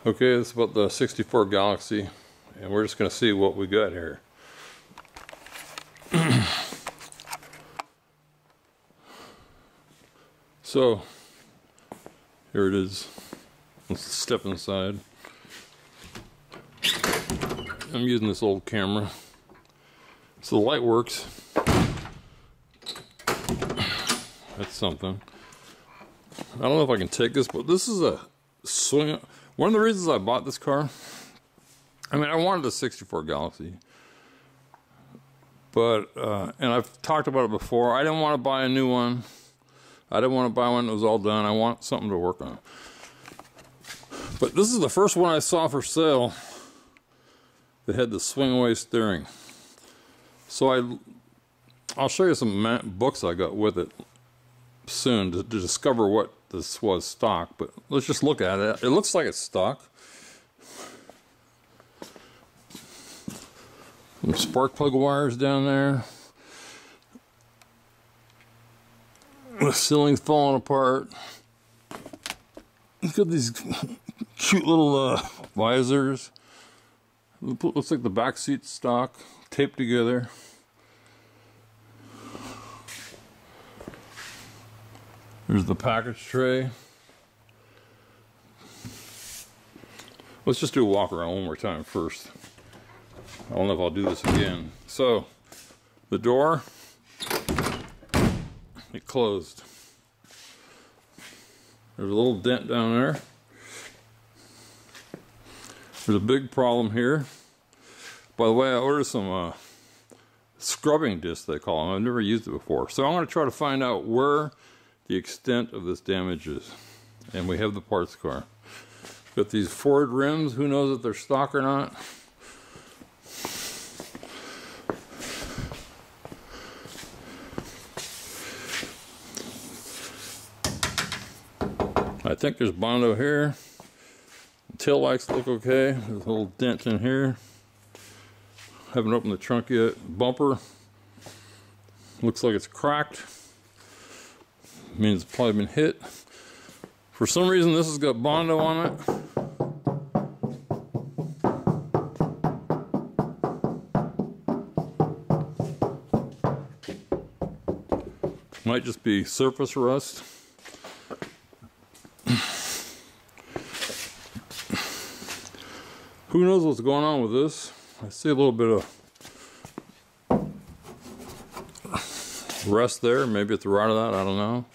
Okay, it's about the 64 Galaxie, and we're just going to see what we got here. So, here it is. Let's step inside. I'm using this old camera. So the light works. That's something. I don't know if I can take this, but this is a swing. One of the reasons I bought this car, I mean, I wanted a 64 Galaxie, but, and I've talked about it before, I didn't want to buy a new one. I didn't want to buy one that was all done. I want something to work on. But this is the first one I saw for sale that had the swing away steering. So I'll show you some books I got with it soon to discover what this was stock, but let's just look at it. It looks like it's stock. Some spark plug wires down there. The ceiling's falling apart. It's got these cute little visors. Looks like the back seat's stock, taped together. There's the package tray. Let's just do a walk around one more time first. I don't know if I'll do this again. So, the door, it closed. There's a little dent down there. There's a big problem here. By the way, I ordered some scrubbing discs, they call them. I've never used it before. So I'm going to try to find out where the extent of this damage is. And we have the parts car. Got these Ford rims. Who knows if they're stock or not? I think there's Bondo here. The tail lights look okay. There's a little dent in here. Haven't opened the trunk yet. Bumper looks like it's cracked. Means it's probably been hit. For some reason, this has got Bondo on it. Might just be surface rust. Who knows what's going on with this? I see a little bit of rust there. Maybe it's right of that. I don't know.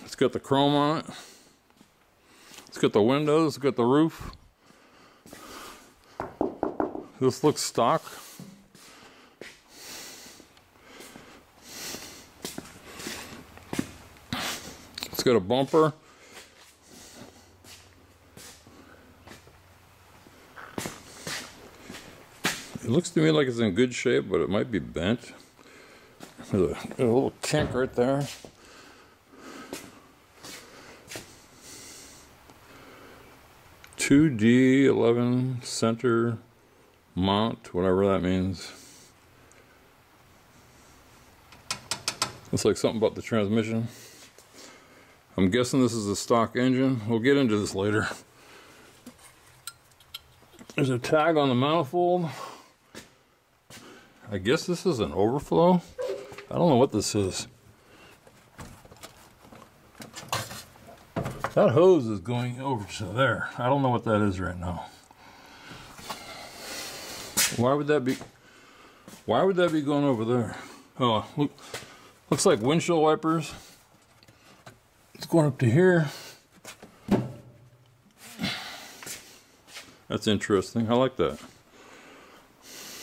It's got the chrome on it. It's got the windows. It's got the roof. This looks stock. It's got a bumper. It looks to me like it's in good shape, but it might be bent. There's a little kink right there. $2D11 center mount, whatever that means. Looks like something about the transmission. I'm guessing this is a stock engine. We'll get into this later. There's a tag on the manifold. I guess this is an overflow. I don't know what this is. That hose is going over to there. I don't know what that is right now. Why would that be? Why would that be going over there? Oh, look, looks like windshield wipers. It's going up to here. That's interesting. I like that.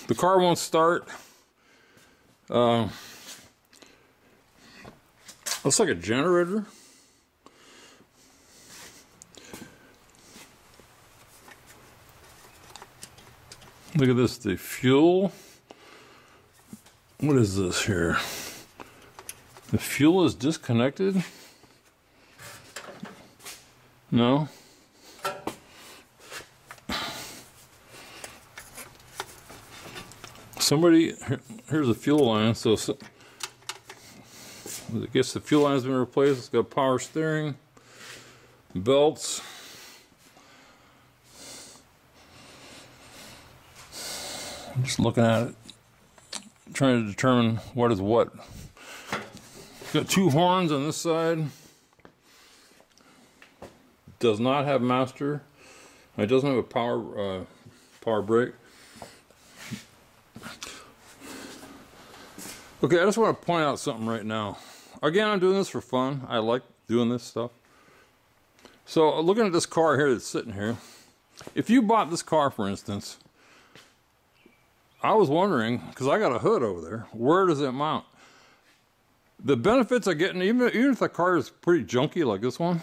The car won't start. Looks like a generator. Look at this, the fuel. What is this here? The fuel is disconnected? No. Somebody, here's a fuel line, so I guess the fuel line's been replaced. It's got power steering, belts. Just looking at it, trying to determine what is what. Got two horns on this side. Does not have master. It doesn't have a power brake. Okay, I just want to point out something right now. Again, I'm doing this for fun. I like doing this stuff. So, looking at this car here that's sitting here, if you bought this car, for instance, I was wondering, because I got a hood over there, where does it mount? The benefits of getting, even if the car is pretty junky like this one,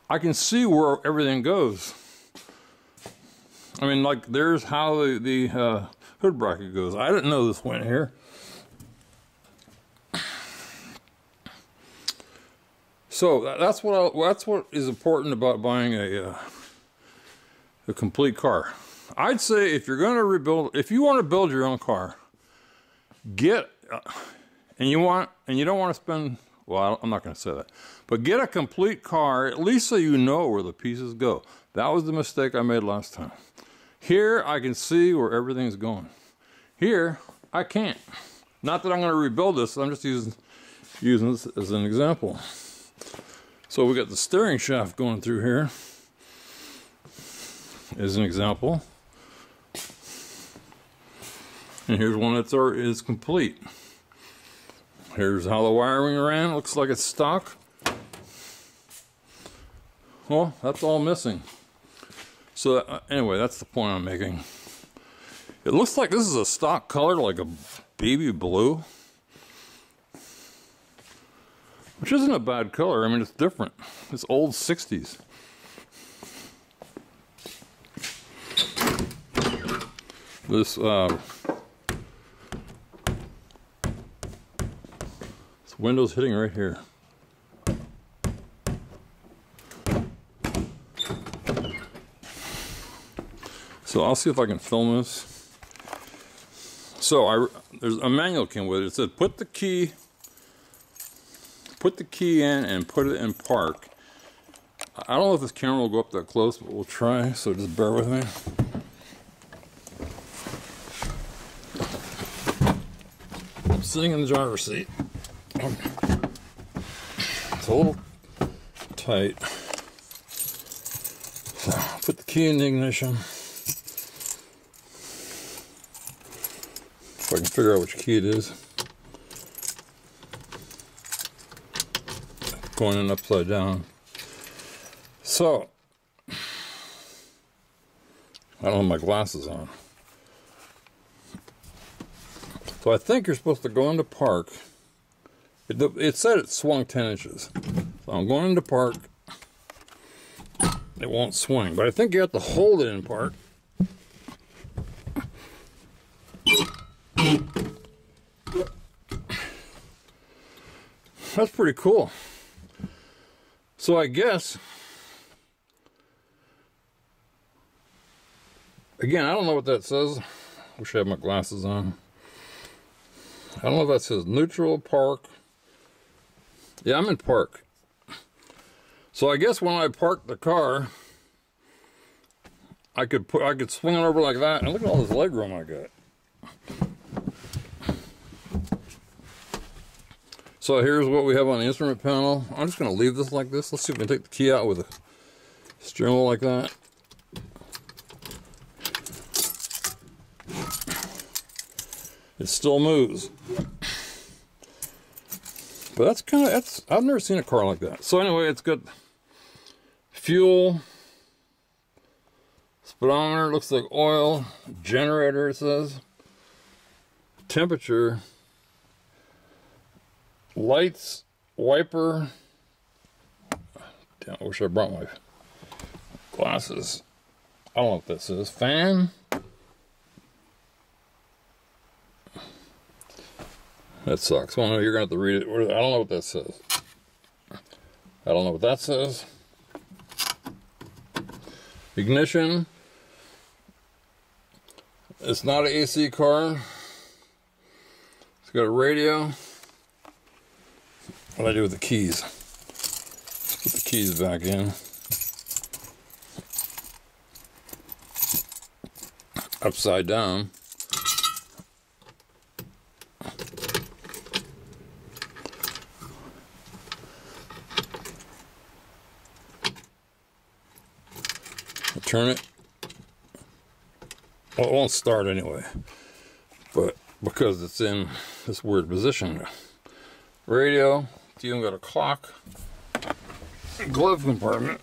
I can see where everything goes. I mean, like, there's how the hood bracket goes. I didn't know this went here. So that's what is important about buying a complete car. I'd say if you're going to rebuild, if you want to build your own car, and you don't want to spend, well, I'm not going to say that, but get a complete car, at least so you know where the pieces go. That was the mistake I made last time. Here, I can see where everything's going. Here, I can't. Not that I'm going to rebuild this, I'm just using this as an example. So we got the steering shaft going through here, as an example. And here's one is complete. Here's how the wiring ran. Looks like it's stock. Well, that's all missing. So anyway, that's the point I'm making. It looks like this is a stock color, like a baby blue. Which isn't a bad color. I mean, it's different. It's old 60s. This window's hitting right here. So I'll see if I can film this. So there's a manual came with it. It said put the key in and put it in park. I don't know if this camera will go up that close, but we'll try, so just bear with me. I'm sitting in the driver's seat. It's a little tight. So, put the key in the ignition. If I can figure out which key it is. Going in upside down. So, I don't have my glasses on. So I think you're supposed to go into park. It said it swung 10 inches. So I'm going into park. It won't swing, but I think you have to hold it in park. That's pretty cool. So I guess, again, I don't know what that says. Wish I had my glasses on. I don't know if that says neutral, park. Yeah, I'm in park. So I guess when I park the car, I could swing it over like that, and look at all this leg room I got. So here's what we have on the instrument panel. I'm just going to leave this like this. Let's see if we can take the key out with a steering wheel like that. It still moves. But that's kind of, I've never seen a car like that. So anyway, it's got fuel, speedometer, looks like oil, generator it says, temperature, lights, wiper. Damn, I wish I brought my glasses. I don't know what this is. Fan. That sucks. Well, you're going to have to read it. I don't know what that says. I don't know what that says. Ignition. It's not an AC car. It's got a radio. What do I do with the keys? Let's put the keys back in. upside down. I'll turn it. Well, it won't start anyway, but because it's in this weird position. Radio, it's even got a clock, glove compartment.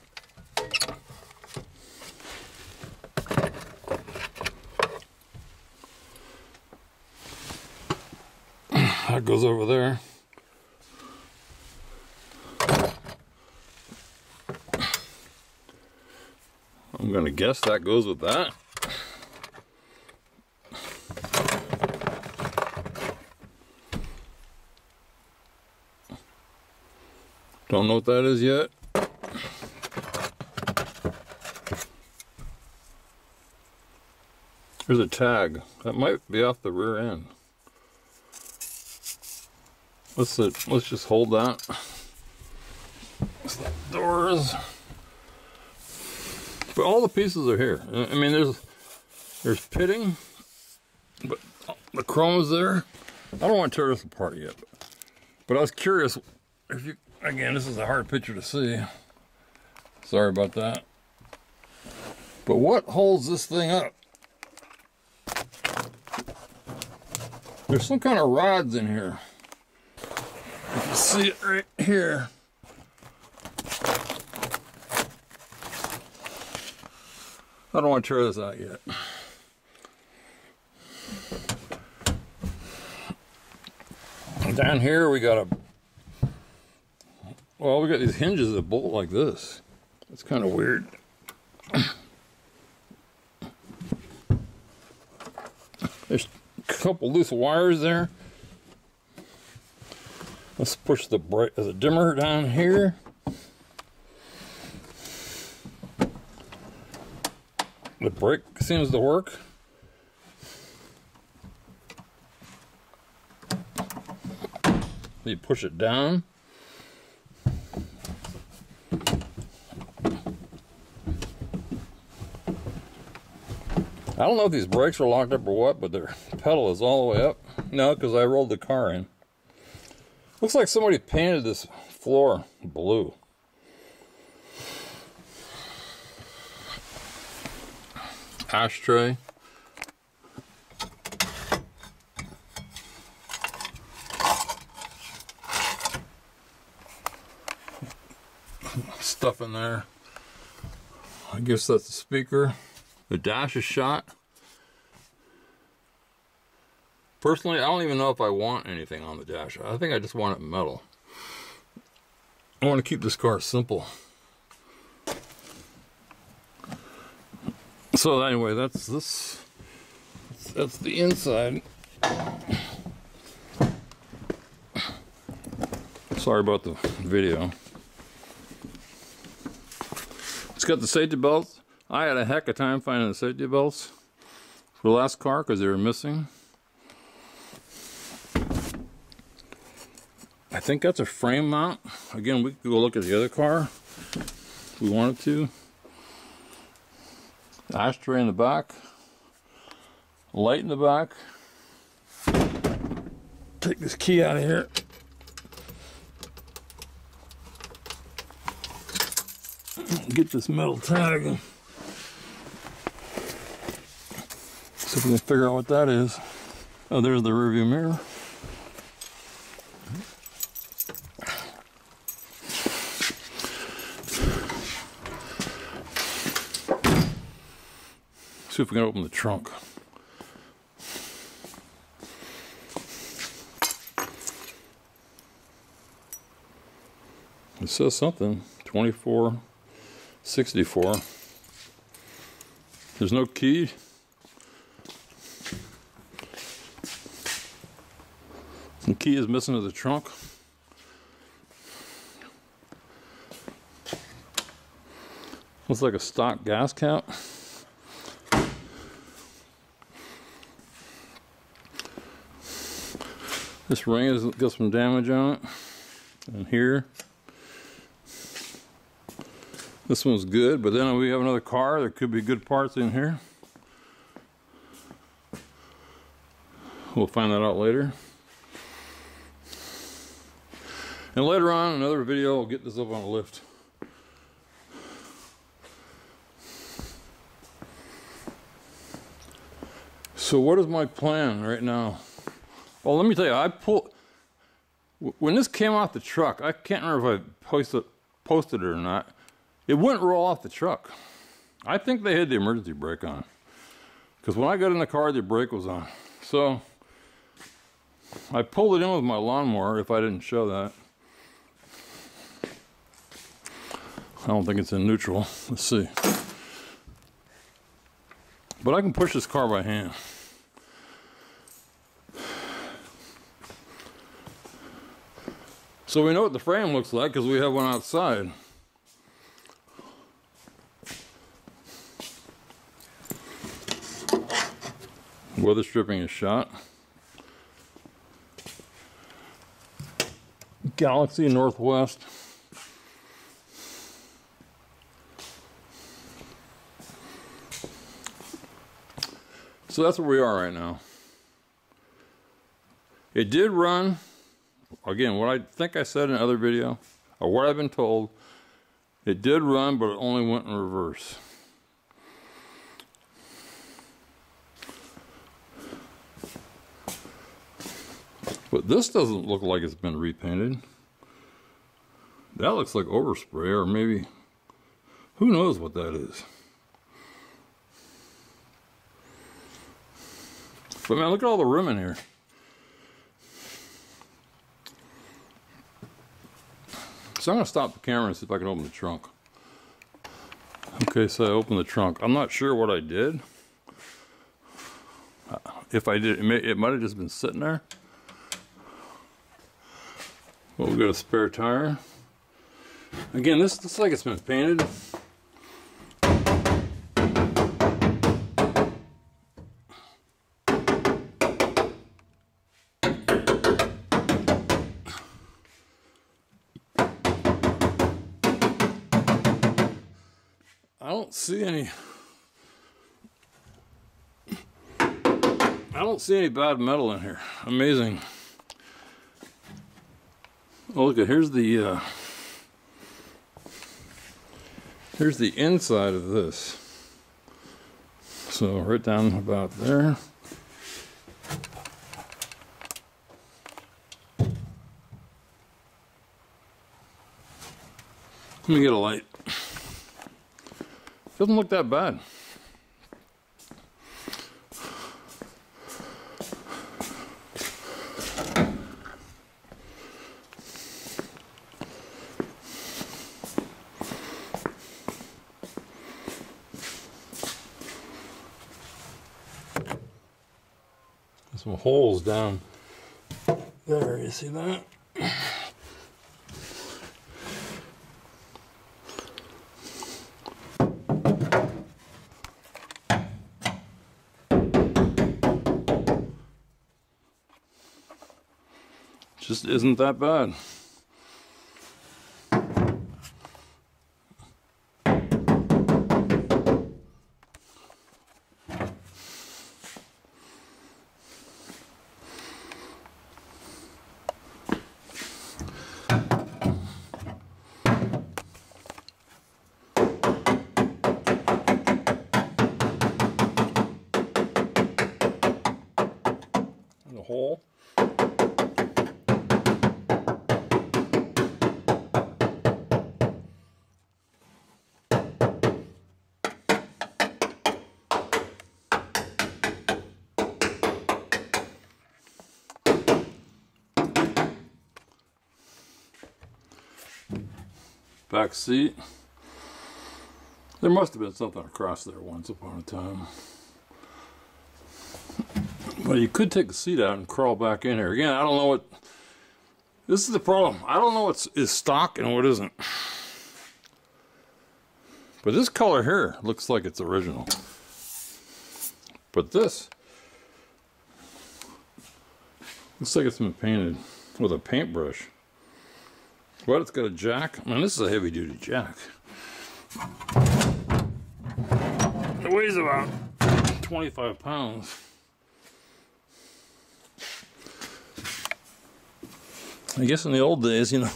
That goes over there. I'm gonna guess that goes with that. Don't know what that is yet. There's a tag. That might be off the rear end. Let's just hold that. Doors. But all the pieces are here. I mean, there's pitting, but the chrome is there. I don't want to tear this apart yet, but I was curious if you. Again, this is a hard picture to see. Sorry about that. But what holds this thing up? There's some kind of rods in here. You can see it right here. I don't want to tear this out yet. Down here we got we got these hinges that bolt like this. It's kind of weird. There's a couple loose wires there. Let's push the dimmer down here. The brake seems to work. You push it down. I don't know if these brakes are locked up or what, but their pedal is all the way up. No, because I rolled the car in. Looks like somebody painted this floor blue. Ashtray. Stuff in there. I guess that's the speaker. The dash is shot. Personally, I don't even know if I want anything on the dash. I think I just want it metal. I want to keep this car simple. So anyway, that's the inside. Sorry about the video. It's got the safety belts. I had a heck of a time finding the safety belts for the last car because they were missing. I think that's a frame mount. Again, we could go look at the other car if we wanted to. Ashtray in the back. Light in the back. Take this key out of here. Get this metal tag. See if we can figure out what that is. Oh, there's the rearview mirror. See if we can open the trunk. It says something, 2464. There's no key. The key is missing to the trunk. Looks like a stock gas cap. This ring has got some damage on it. And here. This one's good, but then we have another car. There could be good parts in here. We'll find that out later. And later on, in another video, I'll get this up on a lift. So what is my plan right now? Well, let me tell you, when this came off the truck, I can't remember if I posted it or not. It wouldn't roll off the truck. I think they had the emergency brake on. Because when I got in the car, the brake was on. So I pulled it in with my lawnmower, if I didn't show that. I don't think it's in neutral. Let's see. But I can push this car by hand. So we know what the frame looks like because we have one outside. Weather stripping is shot. Galaxie Northwest. So that's where we are right now. It did run, again, what I think I said in another video, or what I've been told, it did run, but it only went in reverse. But this doesn't look like it's been repainted. That looks like overspray, or maybe, who knows what that is. But man, look at all the room in here. So I'm going to stop the camera and see if I can open the trunk. Okay, so I opened the trunk. I'm not sure what I did. If I did, it might have just been sitting there. Well, we've got a spare tire. Again, this looks like it's been painted. I don't see any bad metal in here. Amazing. Oh, look at here's the inside of this. So right down about there. Let me get a light. Doesn't look that bad. Some holes down there, you see that? Just isn't that bad. The hole. Back seat. There must have been something across there once upon a time. Well, you could take the seat out and crawl back in here. Again, I don't know what... This is the problem. I don't know what is stock and what isn't. But this color here looks like it's original. But this looks like it's been painted with a paintbrush. But it's got a jack. Man, this is a heavy-duty jack. It weighs about 25 pounds. I guess in the old days, you know,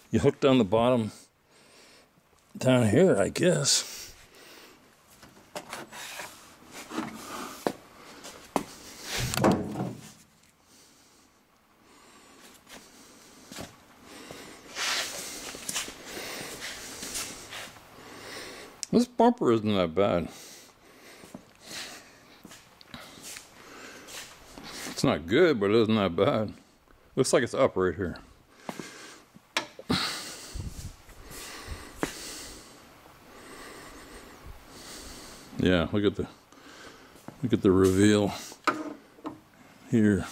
you hooked on the bottom down here, I guess. This bumper isn't that bad. It's not good, but it isn't that bad. Looks like it's up right here. Yeah, look at the reveal here.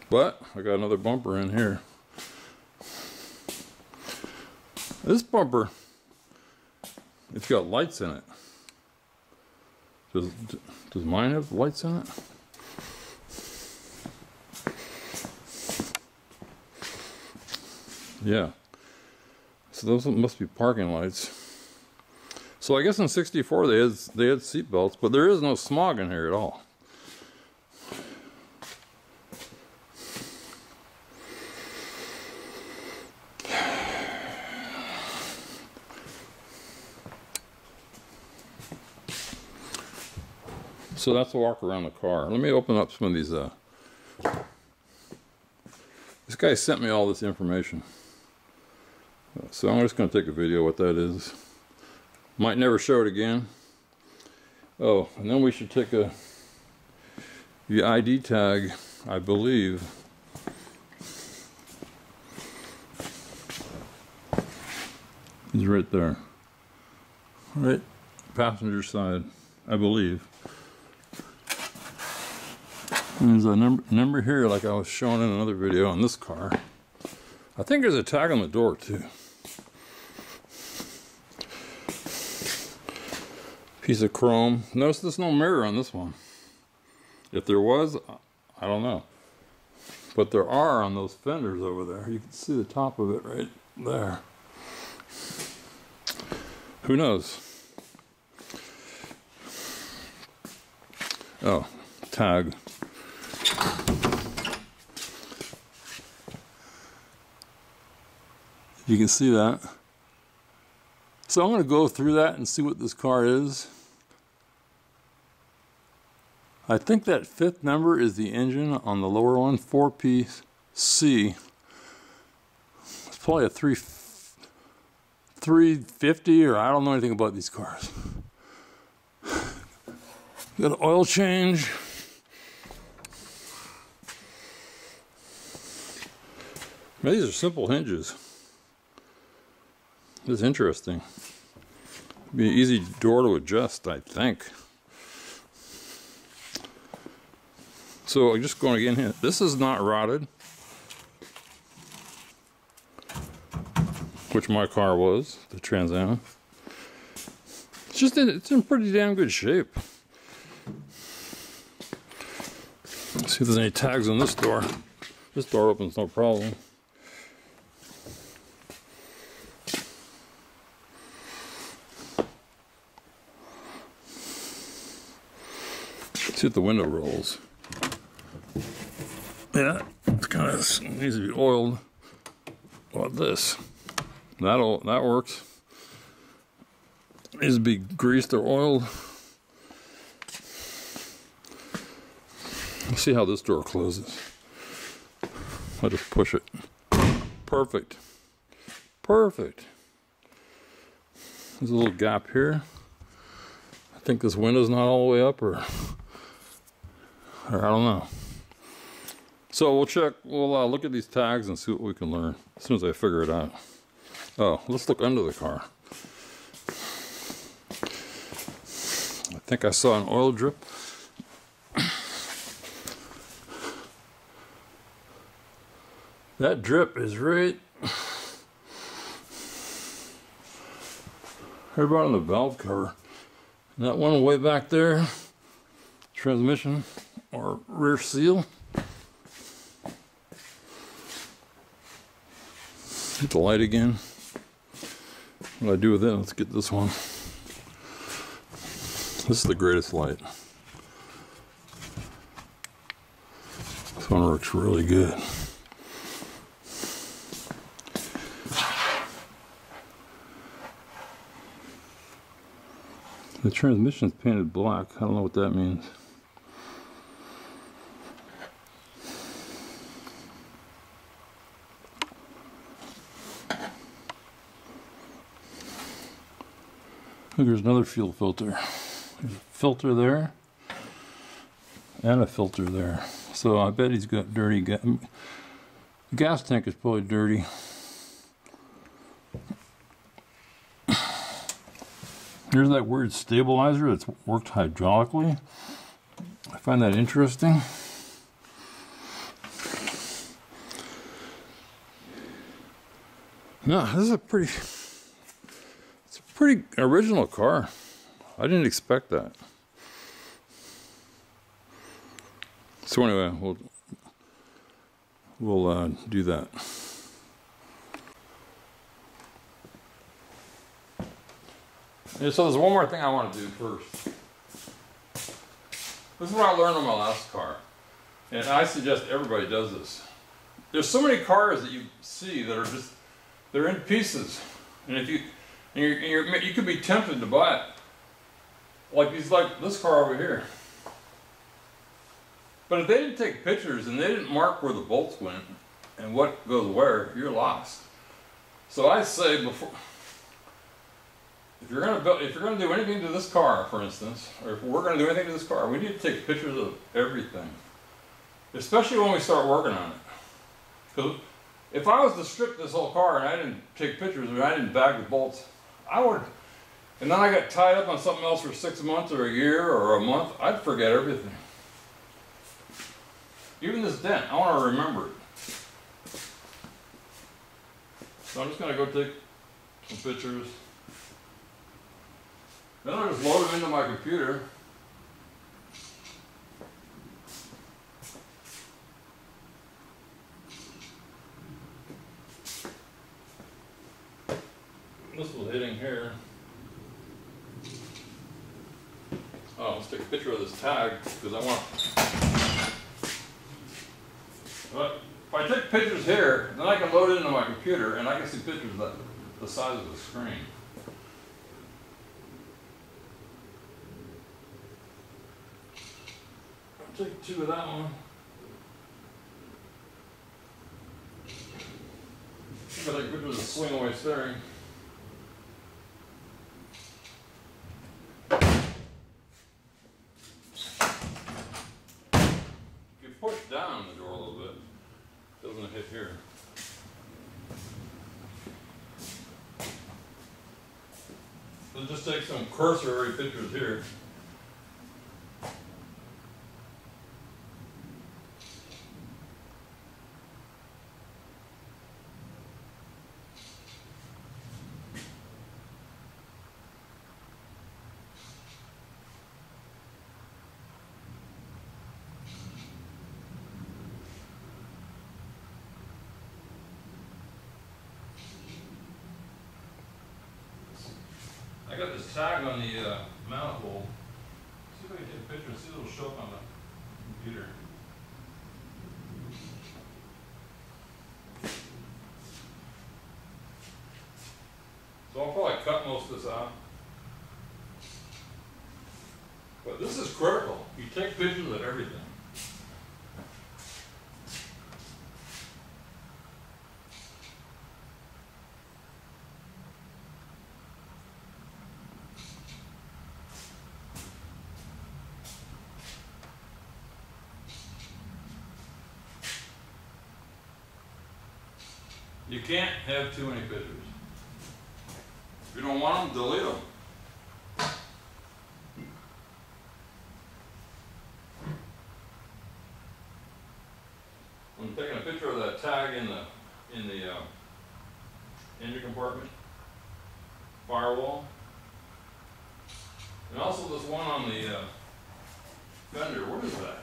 But I got another bumper in here. This bumper, it's got lights in it. Does mine have lights in it? Yeah. So those must be parking lights. So I guess in '64 they had seat belts, but there is no smog in here at all. So that's a walk around the car. Let me open up some of these. This guy sent me all this information. So I'm just going to take a video of what that is. Might never show it again. Oh, and then we should take the ID tag, I believe. Is right there. Right, passenger side, I believe. And there's a number here, like I was showing in another video on this car. I think there's a tag on the door too. Piece of chrome. Notice there's no mirror on this one. If there was, I don't know. But there are on those fenders over there. You can see the top of it right there. Who knows? Oh, tag. You can see that. So I'm going to go through that and see what this car is. I think that fifth number is the engine on the lower one, 4PC. It's probably a 350, or I don't know anything about these cars. Got an oil change. These are simple hinges. This is interesting. Be an easy door to adjust, I think. So I'm just going to get in here. This is not rotted, which my car was, the Trans Am. It's in pretty damn good shape. Let's see if there's any tags on this door. This door opens no problem. See if the window rolls. Yeah, it's kind of needs to be oiled. What about this? That works. Needs to be greased or oiled. Let's see how this door closes. I'll just push it. Perfect. Perfect. There's a little gap here. I think this window's not all the way up, or I don't know. So we'll look at these tags and see what we can learn as soon as I figure it out. Oh, let's look under the car. I think I saw an oil drip. That drip is right about on the valve cover. And that one way back there, transmission or rear seal. Hit the light again. What do I do with it? Let's get this one. This is the greatest light. This one works really good. The transmission's painted black. I don't know what that means. Look, there's another fuel filter. There's a filter there and a filter there. So I bet he's got dirty gas. The gas tank is probably dirty. Here's that weird stabilizer that's worked hydraulically. I find that interesting. No, this is a pretty original car. I didn't expect that. So anyway, we'll do that. And so there's one more thing I want to do first. This is what I learned on my last car, and I suggest everybody does this. There's so many cars that you see that are just, they're in pieces, and if you could be tempted to buy it, like this car over here. But if they didn't take pictures and they didn't mark where the bolts went and what goes where, you're lost. So I say before. If you're going to do anything to this car, for instance, or if we're going to do anything to this car, we need to take pictures of everything, especially when we start working on it. Because if I was to strip this whole car and I didn't take pictures and I didn't bag the bolts, I would, and then I got tied up on something else for 6 months or a year or a month, I'd forget everything. Even this dent, I want to remember it. So I'm just going to go take some pictures. Then I'll just load them into my computer. This was hitting here. Oh, let's take a picture of this tag because I want. But if I take pictures here, then I can load it into my computer and I can see pictures that the size of the screen. Take 2 of that one. I'm gonna take pictures of the swing away steering. If you push down the door a little bit, it doesn't hit here. So just take some cursory pictures here. I got this tag on the manifold. See if I can take a picture and see if it'll show up on the computer. So I'll probably cut most of this out. But this is critical. You take pictures of everything. You can't have too many pictures. If you don't want them, delete them. I'm taking a picture of that tag in the engine compartment, firewall, and also this one on the fender. What is that?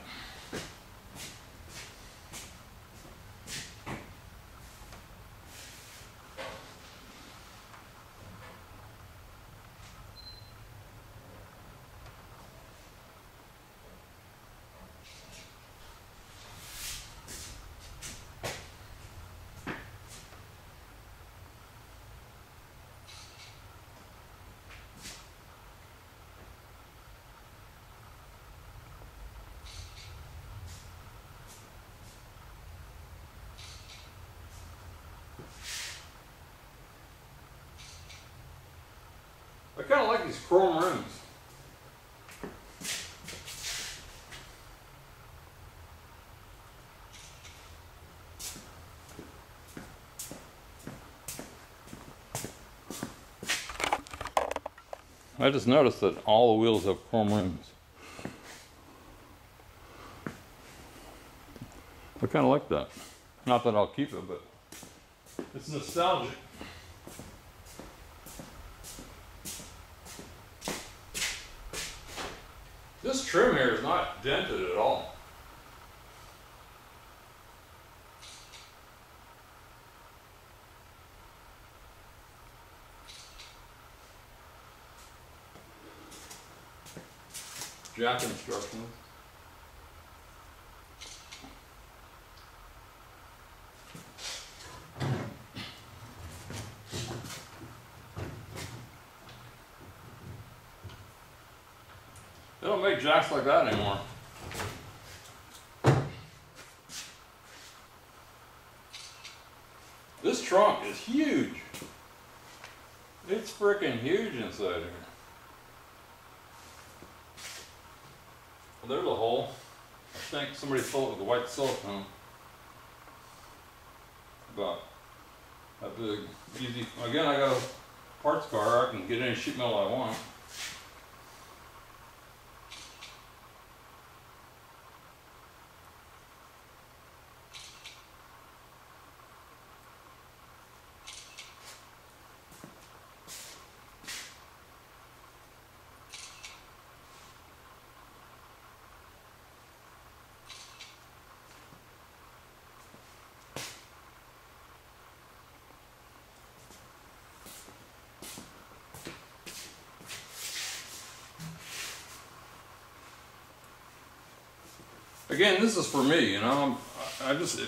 I kind of like these chrome rims. I just noticed that all the wheels have chrome rims. I kind of like that. Not that I'll keep it, but it's nostalgic. This trim here is not dented at all. Jack instructions. They don't make jacks like that anymore. This trunk is huge. It's freaking huge inside here. Well, there's a hole. I think somebody filled it with white silicone. About that big, easy. Again, I got a parts car. I can get any sheet metal I want. Again, this is for me, you know. I'm just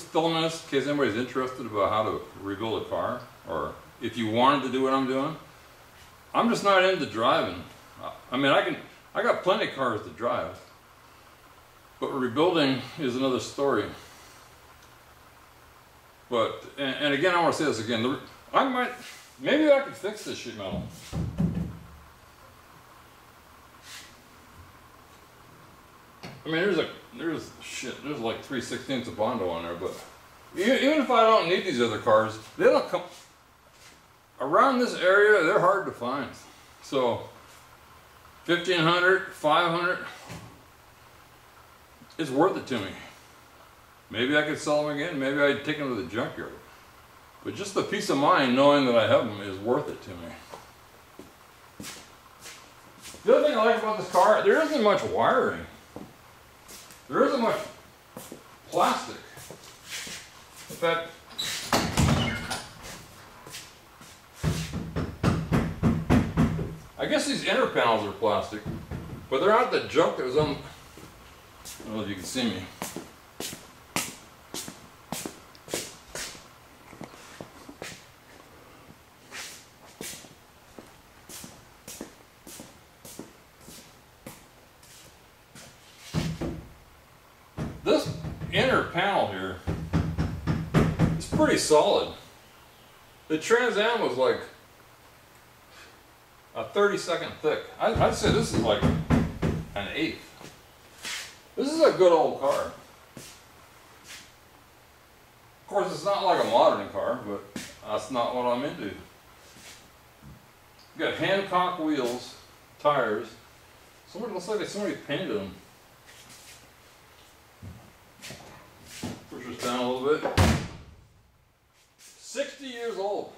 filming this in case anybody's interested about how to rebuild a car, or if you wanted to do what I'm doing. I'm just not into driving. I mean, I got plenty of cars to drive, but rebuilding is another story. But and again, I want to say this again. Maybe I could fix this sheet metal. I mean, there's like 3/16 of Bondo on there, but even if I don't need these other cars, they don't come around this area. They're hard to find. So 1,500, 500, it's worth it to me. Maybe I could sell them again. Maybe I'd take them to the junkyard. But just the peace of mind knowing that I have them is worth it to me. The other thing I like about this car, there isn't much wiring. There isn't much plastic. In fact, I guess these inner panels are plastic, but they're not the junk that was on. I don't know if you can see me. This inner panel here is pretty solid. The Trans Am was like a 32nd thick. I'd say this is like an 1/8. This is a good old car. Of course, it's not like a modern car, but that's not what I'm into. Got Hancock wheels, tires. Looks like somebody painted them. Push this down a little bit. 60 years old.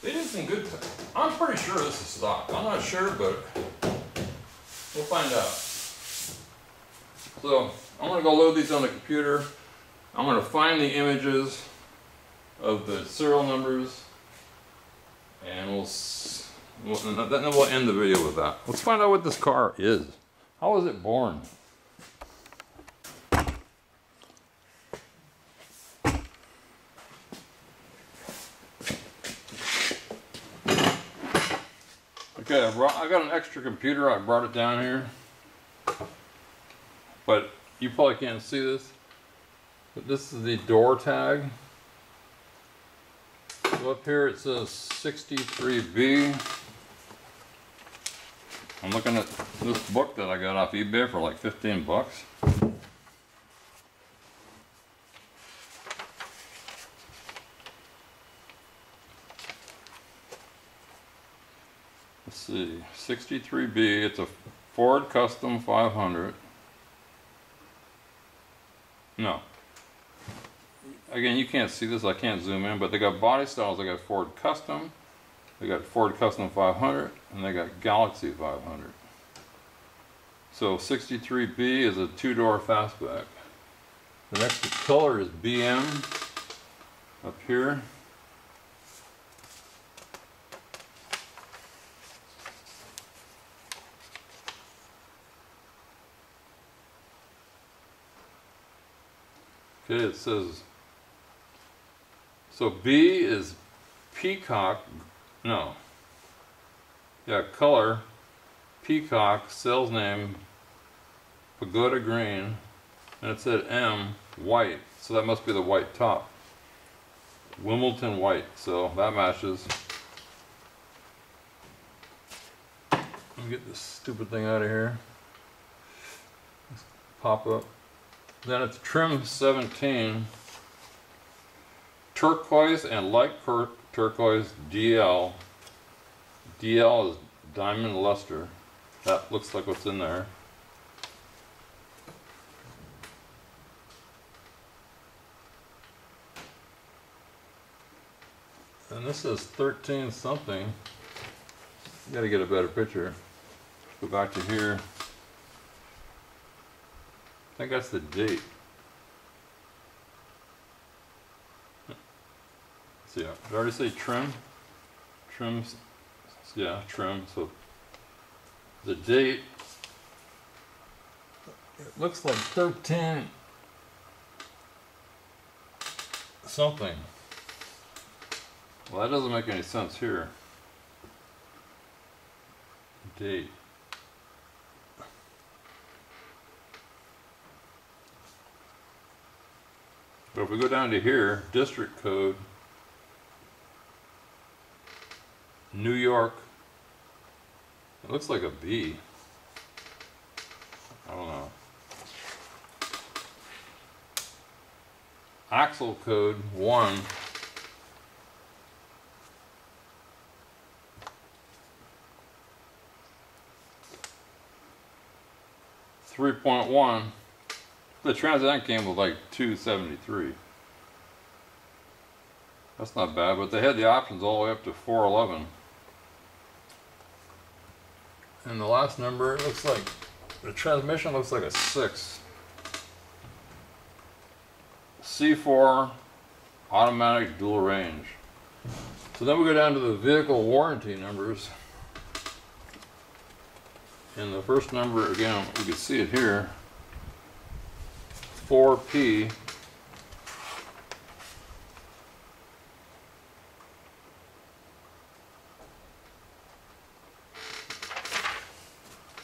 They did some good. I'm pretty sure this is stock. I'm not sure, but we'll find out. So I'm going to go load these on the computer. I'm going to find the images of the serial numbers, and then we'll end the video with that. Let's find out what this car is. How was it born? Okay, I got an extra computer. I brought it down here, but you probably can't see this. But this is the door tag So up here it says 63B. I'm looking at this book that I got off eBay for like 15 bucks. Let's see, 63B, it's a Ford Custom 500. No. Again, you can't see this, I can't zoom in, but they got body styles. They got Ford Custom, they got Ford Custom 500, and they got Galaxie 500. So 63B is a two-door fastback. The next color is BM up here. Okay, it says, so B is peacock, no, yeah, color, peacock, sales name, pagoda green, and it said M, white, so that must be the white top. Wimbledon white, so that matches. Let me get this stupid thing out of here. Let's pop up. Then it's trim 17, turquoise and light turquoise DL. DL is diamond luster. That looks like what's in there. And this is 13 something. Gotta get a better picture. Go back to here. I think that's the date. Let's see, did I already say trim? Trims, yeah, trim. So the date, it looks like 13 something. Well, that doesn't make any sense here. Date. But if we go down to here, district code, New York, it looks like a B. I don't know. Axle code 1. .3.1. The Trans Am came with like 273. That's not bad, but they had the options all the way up to 411. And the last number, it looks like, the transmission looks like a 6. C4 automatic dual range. So then we go down to the vehicle warranty numbers. And the first number, again, we can see it here, 4P.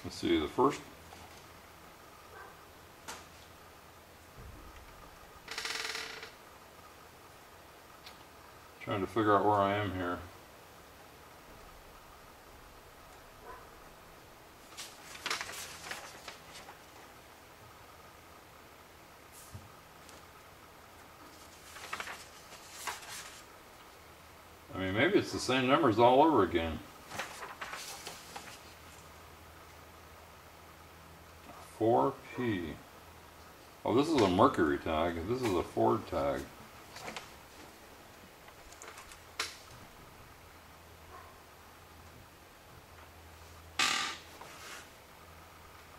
Let's see, the first, trying to figure out where I am here. I mean, maybe it's the same numbers all over again. 4P. Oh, this is a Mercury tag. This is a Ford tag.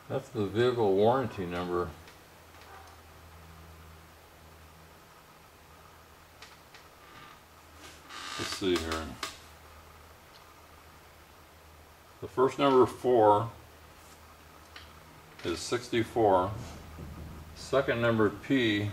That's the vehicle warranty number. Let's see here. The first number 4 is 64. Second number P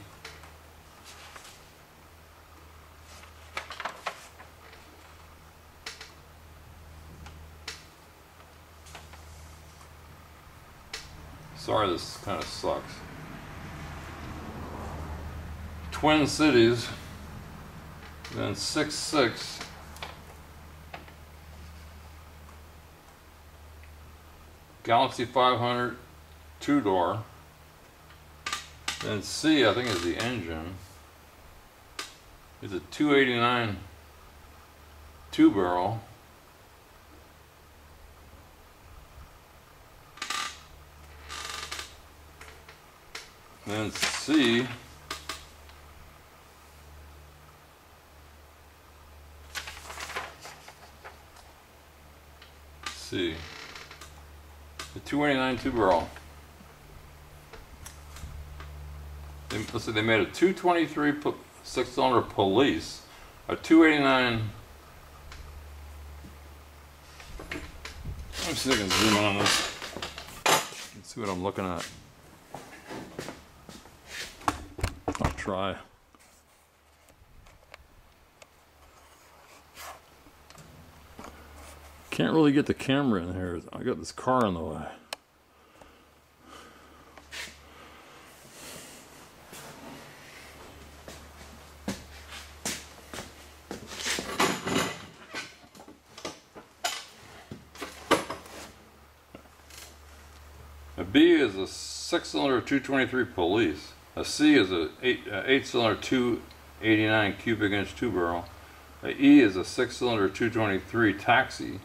sorry, this kind of sucks. Twin Cities Then 6.6. Galaxie 500 two-door. Then C, I think, is the engine. It's a 289 two-barrel. Then C, the 289 two-barrel. Let's see, they made a 223 6-cylinder police, a 289. Let me see if I can zoom in on this. Let's see what I'm looking at. I'll try. Can't really get the camera in here. I got this car in the way. A B is a 6-cylinder 223 police. A C is a 8-cylinder 289 cubic inch two-barrel. A E is a 6-cylinder 223 taxi.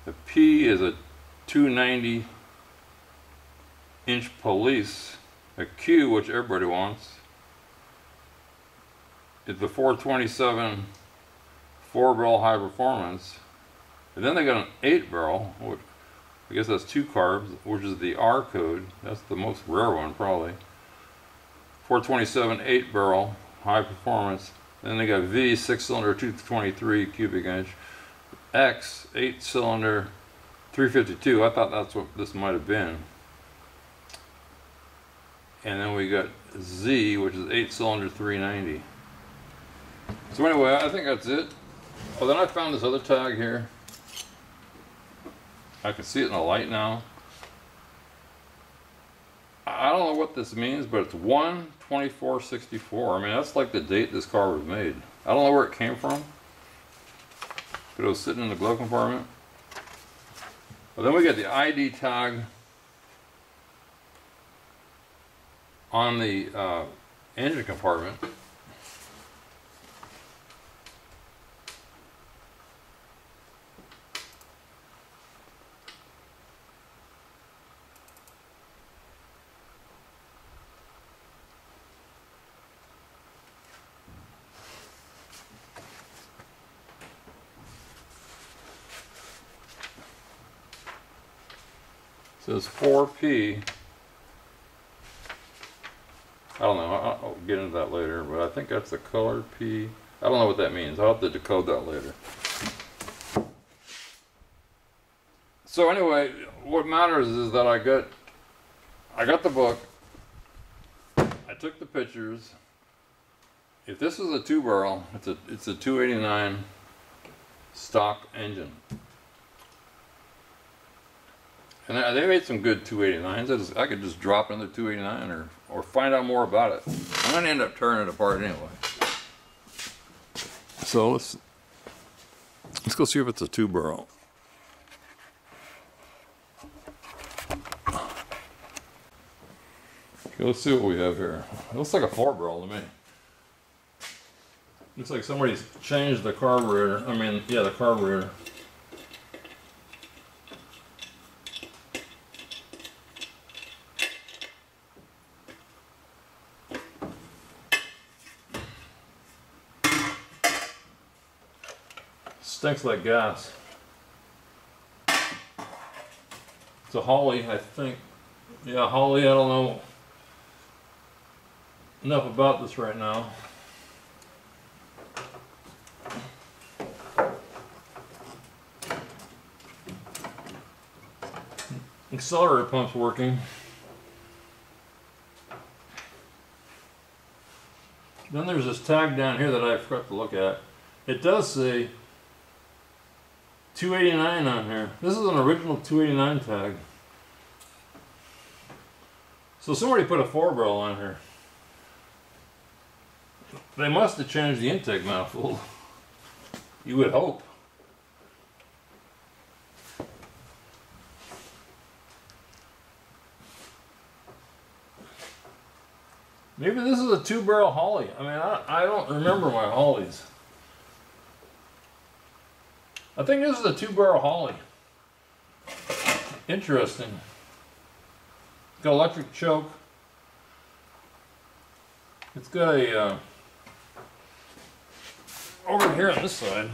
A P is a 290 inch police. A Q, which everybody wants, is the 427 4-barrel high performance. And then they got an 8-barrel, which I guess that's 2 carbs, which is the R code. That's the most rare one, probably. 427 8-barrel high performance. Then they got V, 6-cylinder 223 cubic inch. X, 8-cylinder 352. I thought that's what this might have been. And then we got Z, which is 8-cylinder 390. So anyway, I think that's it. Oh, then I found this other tag here. I can see it in the light now. I don't know what this means, but it's 1/24/64. I mean, that's like the date this car was made. I don't know where it came from, but it was sitting in the glove compartment. Well, then we got the ID tag on the engine compartment. It says 4P. I don't know, I'll get into that later, but I think that's the color P. I don't know what that means. I'll have to decode that later. So anyway, what matters is that I got the book. I took the pictures. If this is a 2-barrel, it's a 289 stock engine. And they made some good 289s. I could just drop another 289 or find out more about it. I'm going to end up tearing it apart anyway. So let's go see if it's a 2-barrel. Okay, let's see what we have here. It looks like a 4-barrel to me. Looks like somebody's changed the carburetor. I mean, yeah, the carburetor. Stinks like gas. It's a Holly, I think. Yeah, Holly, I don't know enough about this right now. Accelerator pump's working. Then there's this tag down here that I forgot to look at. It does say 289 on here. This is an original 289 tag. So somebody put a 4-barrel on here. They must have changed the intake manifold. You would hope. Maybe this is a 2-barrel Holly. I mean, I don't remember my Hollies. I think this is a 2-barrel Holly. Interesting. It's got electric choke. It's got a over here on this side.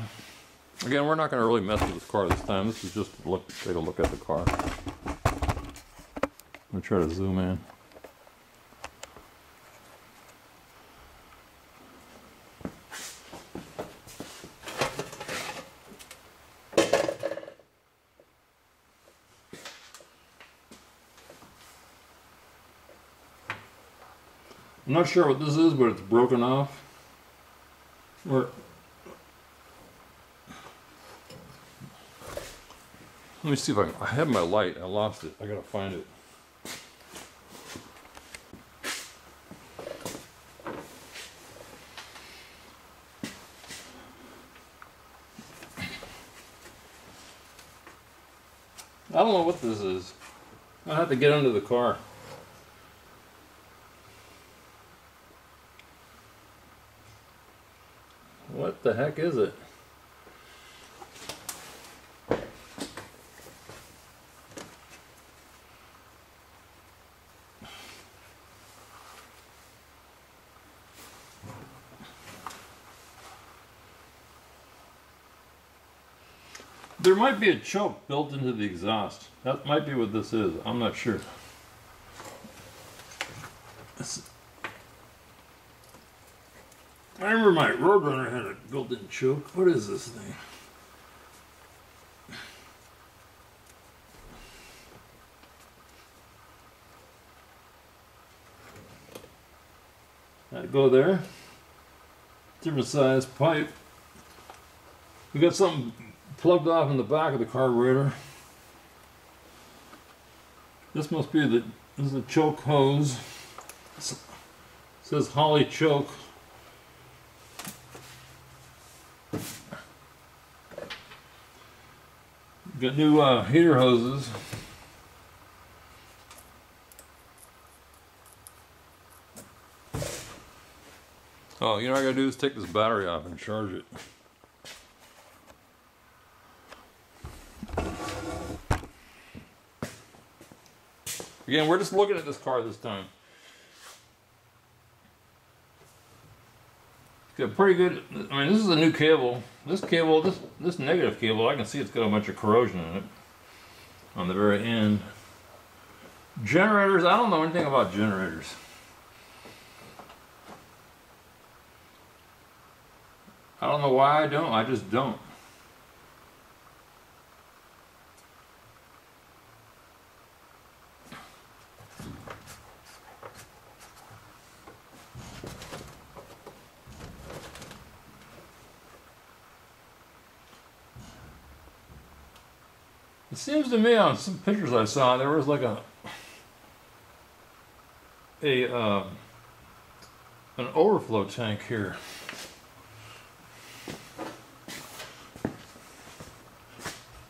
Again, we're not going to really mess with this car this time. This is just to take a look at the car. I'm going to try to zoom in. I'm not sure what this is, but it's broken off. Let me see if I have my light. I lost it. I gotta find it. I don't know what this is. I'll have to get under the car. What the heck is it? There might be a choke built into the exhaust. That might be what this is. I'm not sure. I remember my Roadrunner had a built-in choke. What is this thing? That go there. Different size pipe. We got something plugged off in the back of the carburetor. This must be this is the choke hose. It says Holly choke. Got new heater hoses. Oh, you know what I gotta do is take this battery off and charge it. Again, we're just looking at this car this time. It's got pretty good, I mean, this is a new cable. This cable, this negative cable, I can see it's got a bunch of corrosion in it on the very end. Generators, I don't know anything about generators. I don't know why I don't, I just don't. It seems to me on some pictures I saw there was like an overflow tank here.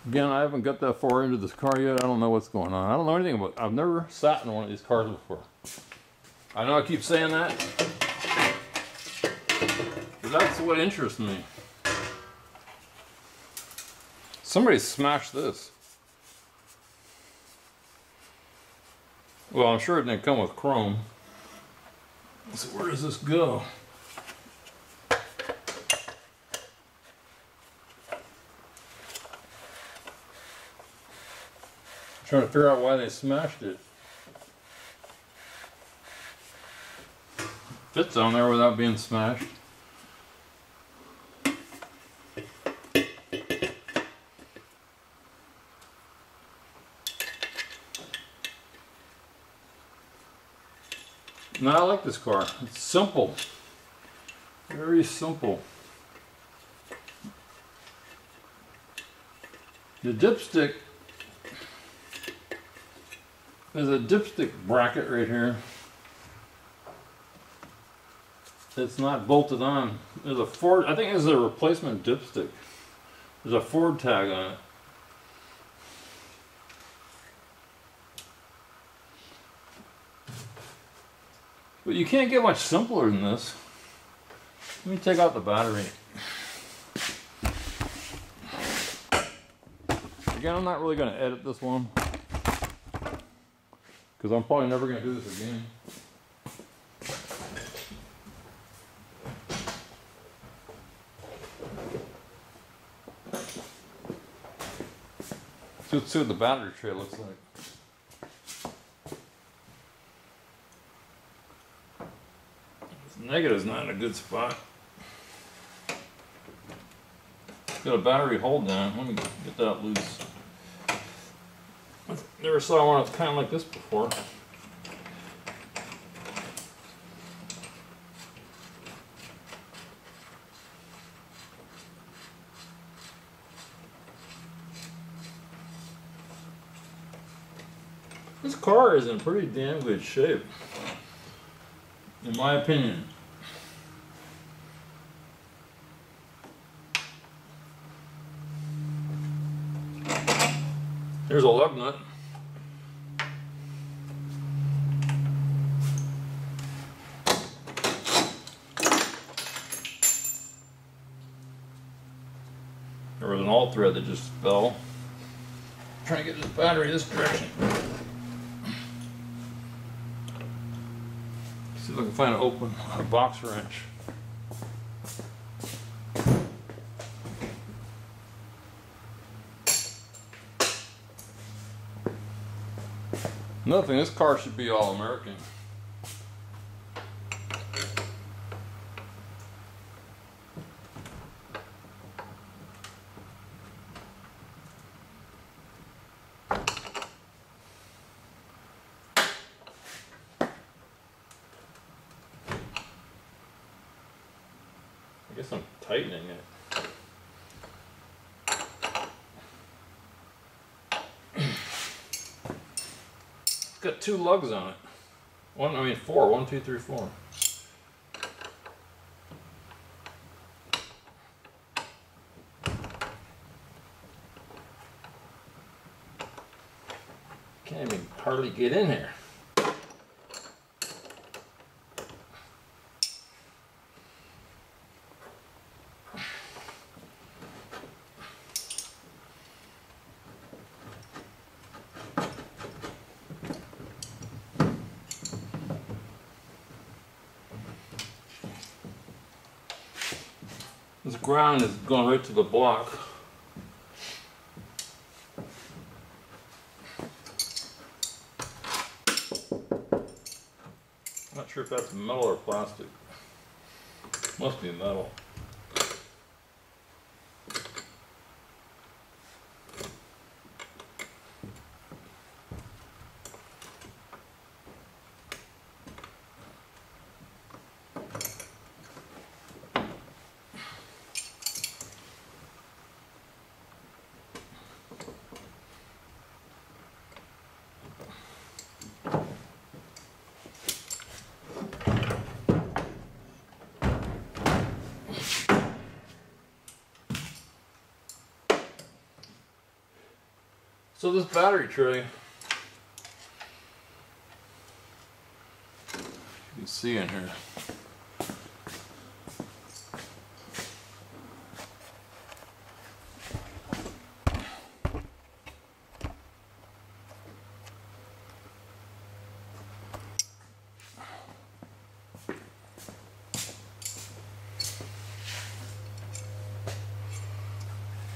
Again, I haven't got that far into this car yet. I don't know what's going on. I don't know anything about it. I've never sat in one of these cars before. I know I keep saying that, but that's what interests me. Somebody smashed this. Well, I'm sure it didn't come with chrome. So where does this go? Trying to figure out why they smashed it. Fits on there without being smashed. No, I like this car. It's simple. Very simple. The dipstick is a dipstick bracket right here. it's not bolted on. There's a Ford, I think it's a replacement dipstick. There's a Ford tag on it. But you can't get much simpler than this. Let me take out the battery. Again, I'm not really going to edit this one, because I'm probably never going to do this again. So let's see what the battery tray looks like. This negative's not in a good spot. Got a battery hold down. Let me get that loose. Never saw one that's kind of like this before. This car is in pretty damn good shape, in my opinion. Here's a lug nut. There was an alt thread that just fell. I'm trying to get this battery this direction. See if I can find an open box wrench. Nothing, this car should be all American. I guess I'm tightening it. It's got 2 lugs on it. Four. 1, 2, 3, 4. Can't even hardly get in here. This ground is going right to the block. I'm not sure if that's metal or plastic. Must be metal. So this battery tray, you can see in here.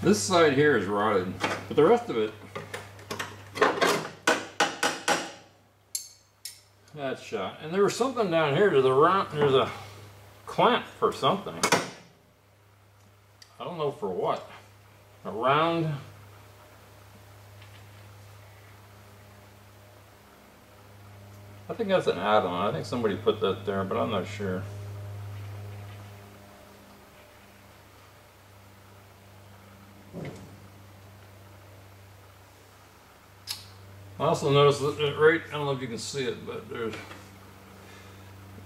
This side here is rotted, but the rest of it, that's shot. And there was something down here to the right. There's a clamp for something. I don't know for what. A round. I think that's an add-on. I think somebody put that there, but I'm not sure. I also noticed that right, I don't know if you can see it, but there's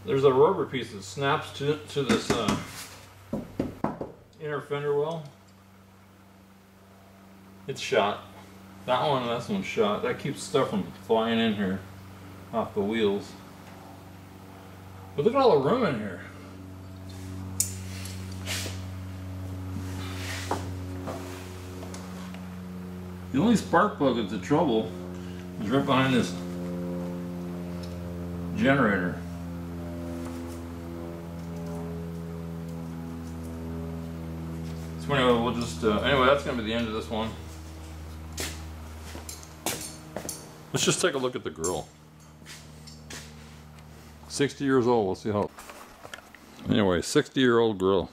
there's a rubber piece that snaps to this inner fender well. It's shot. That one and this one's shot. That keeps stuff from flying in here off the wheels. But look at all the room in here. The only spark plug that's the trouble is right behind this generator. So anyway, we'll just, anyway, that's going to be the end of this one. Let's just take a look at the grill. 60 years old, we'll see how. Anyway, 60-year-old grill.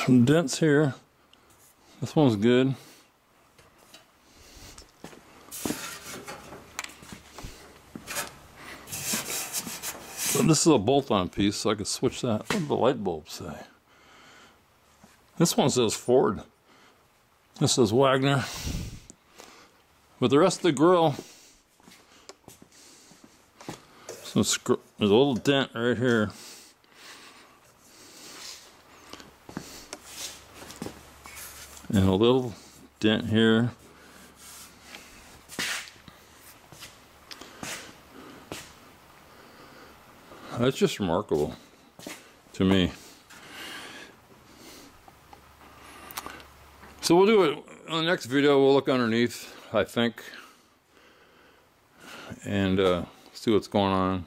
Some dents here. This one's good. So this is a bolt-on piece, so I can switch that. What did the light bulb say? This one says Ford. This says Wagner. But the rest of the grill, there's a little dent right here. And a little dent here. That's just remarkable to me. So we'll do it on the next video. We'll look underneath, I think, and see what's going on.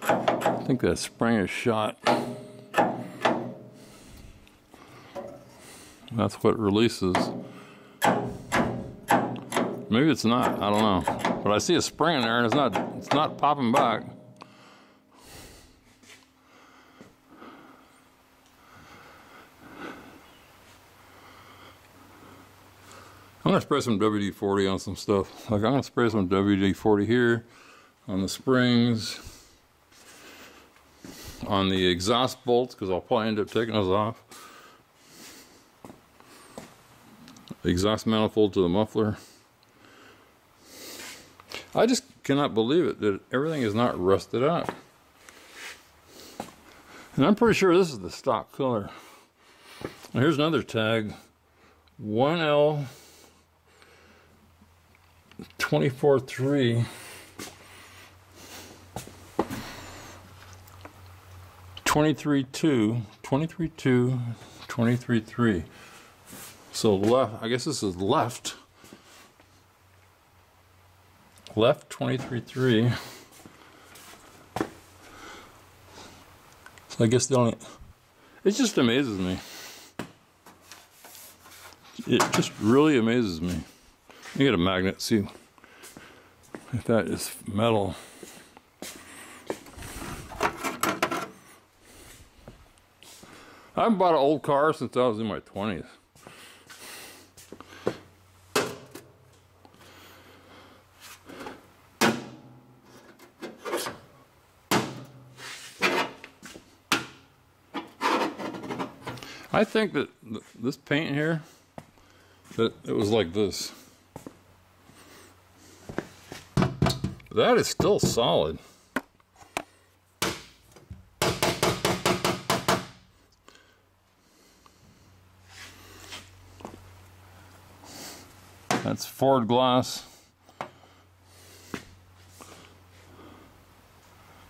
I think that spring is shot. That's what releases. Maybe it's not, I don't know. But I see a spring in there and it's not popping back. I'm gonna spray some WD-40 on some stuff. Like I'm gonna spray some WD-40 here on the springs, on the exhaust bolts, because I'll probably end up taking those off. Exhaust manifold to the muffler. I just cannot believe it that everything is not rusted out. And I'm pretty sure this is the stock color. Now here's another tag. 1L 24-3 23-2 23-2 23-3. So left, I guess this is left 23-3. So I guess the only, it just amazes me. It just really amazes me. Let me get a magnet, see if that is metal. I haven't bought an old car since I was in my 20s. I think that this paint here, that it was like this. That is still solid. That's Ford glass.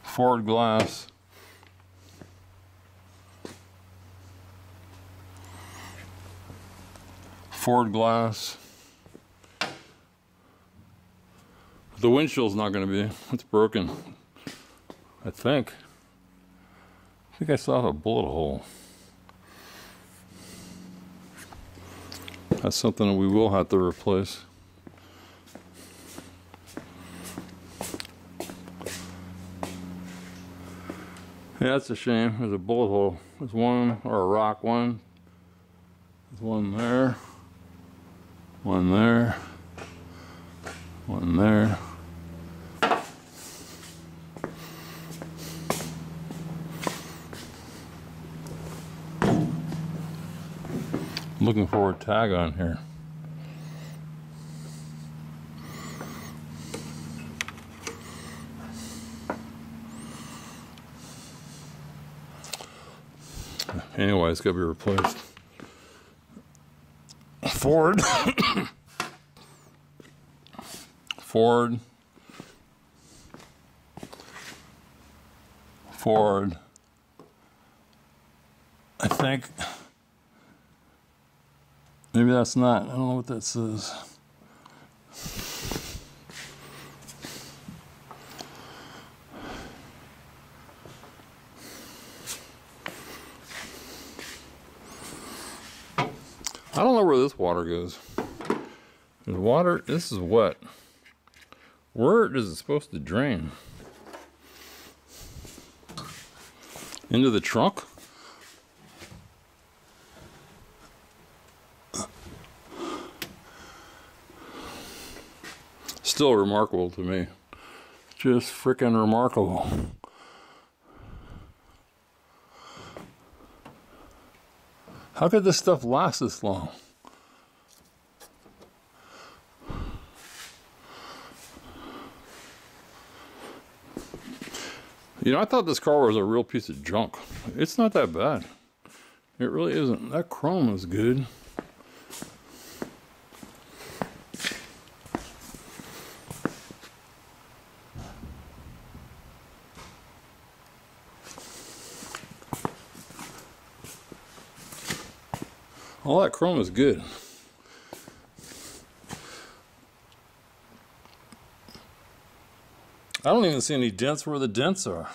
Ford glass. Ford glass. The windshield's not going to be. It's broken. I think I saw a bullet hole. That's something that we will have to replace. Yeah, that's a shame. There's a bullet hole. There's one, or a rock one. There's one there. One there. One there. looking for a tag on here. Anyway, it's got to be replaced. Ford. Ford. Ford. I think. Maybe that's not. I don't know what that says. I don't know where this water goes. There's water. This is wet. Where is it supposed to drain? Into the trunk? Still remarkable to me. Just freaking remarkable. How could this stuff last this long? You know, I thought this car was a real piece of junk. It's not that bad. It really isn't. That chrome is good. All that chrome is good. I don't even see any dents where the dents are.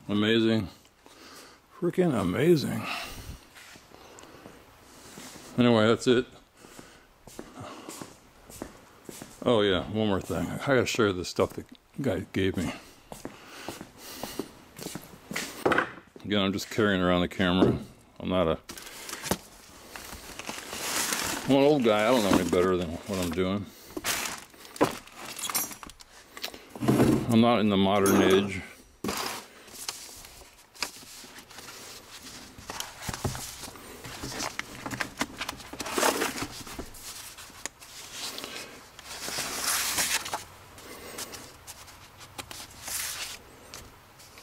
Amazing. Freaking amazing. Anyway, that's it. Oh yeah, one more thing. I gotta share the stuff the guy gave me. Again, I'm just carrying around the camera. I'm an old guy. I don't know any better than what I'm doing. I'm not in the modern age.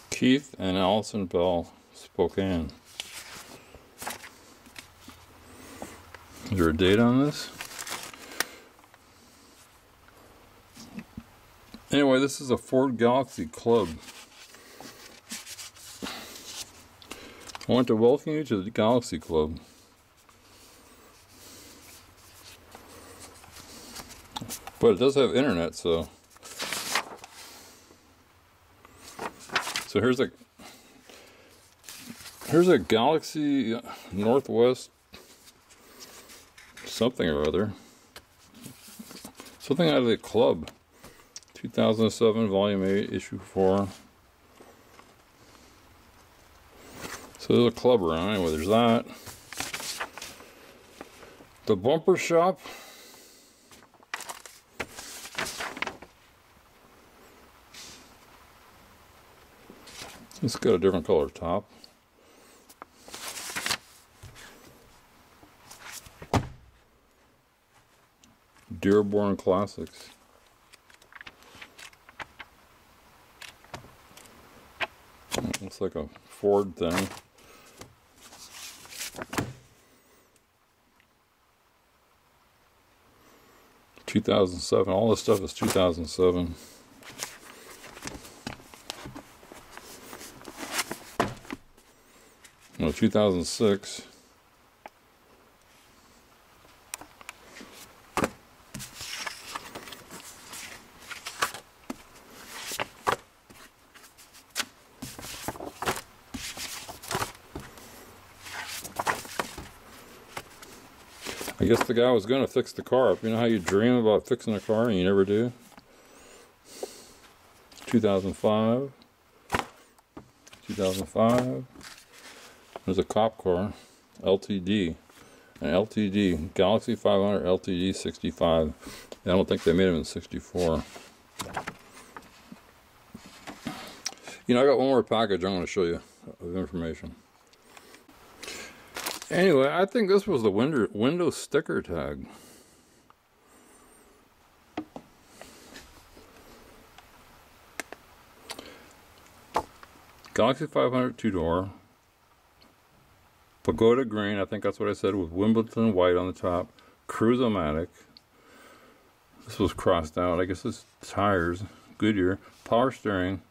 Keith and Allison Bell, Spokane. Is there a date on this? Anyway, this is a Ford Galaxie Club. I want to welcome you to the Galaxie Club. But it does have internet, so here's a Galaxie Northwest something or other. Something out of the club. 2007, Volume 8, Issue 4. So there's a club around. Anyway, there's that. The bumper shop. It's got a different color top. Dearborn Classics. Looks like a Ford thing. (2007). All this stuff is 2007. No, 2006. I guess the guy was going to fix the car up. You know how you dream about fixing a car and you never do? 2005. 2005. There's a cop car. LTD. An LTD. Galaxie 500 LTD 65. I don't think they made them in 64. You know, I got one more package I want to show you of information. Anyway, I think this was the window sticker tag. Galaxie 500 two-door. Pagoda green, I think that's what I said, with Wimbledon white on the top. Cruise-o-matic. This was crossed out. I guess it's tires. Goodyear. Power steering.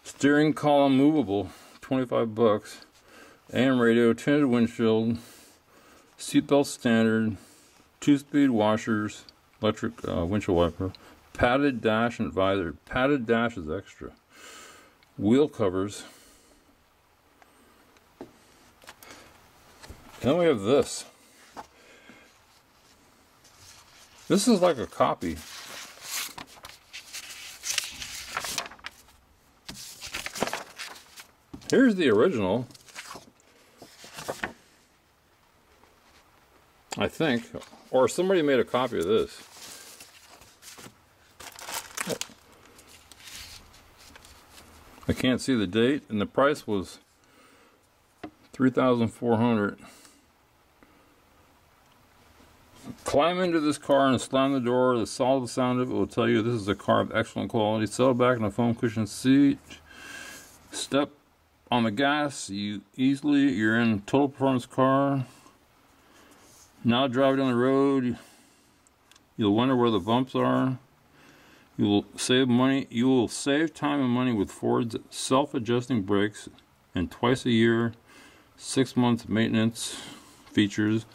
Steering column movable. 25 bucks. AM radio. Tinted windshield. Seatbelt standard. 2-speed washers. Electric windshield wiper. Padded dash and visor. Padded dash is extra. Wheel covers. And then we have this. This is like a copy. Here's the original. I think. Or somebody made a copy of this. I can't see the date, and the price was $3,400. Climb into this car and slam the door. The solid sound of it will tell you this is a car of excellent quality. Settle back in a foam cushion seat. Step on the gas. You're in a total performance car. Now drive down the road. You'll wonder where the bumps are. You will save money. You will save time and money with Ford's self-adjusting brakes and twice a year, 6 months maintenance features.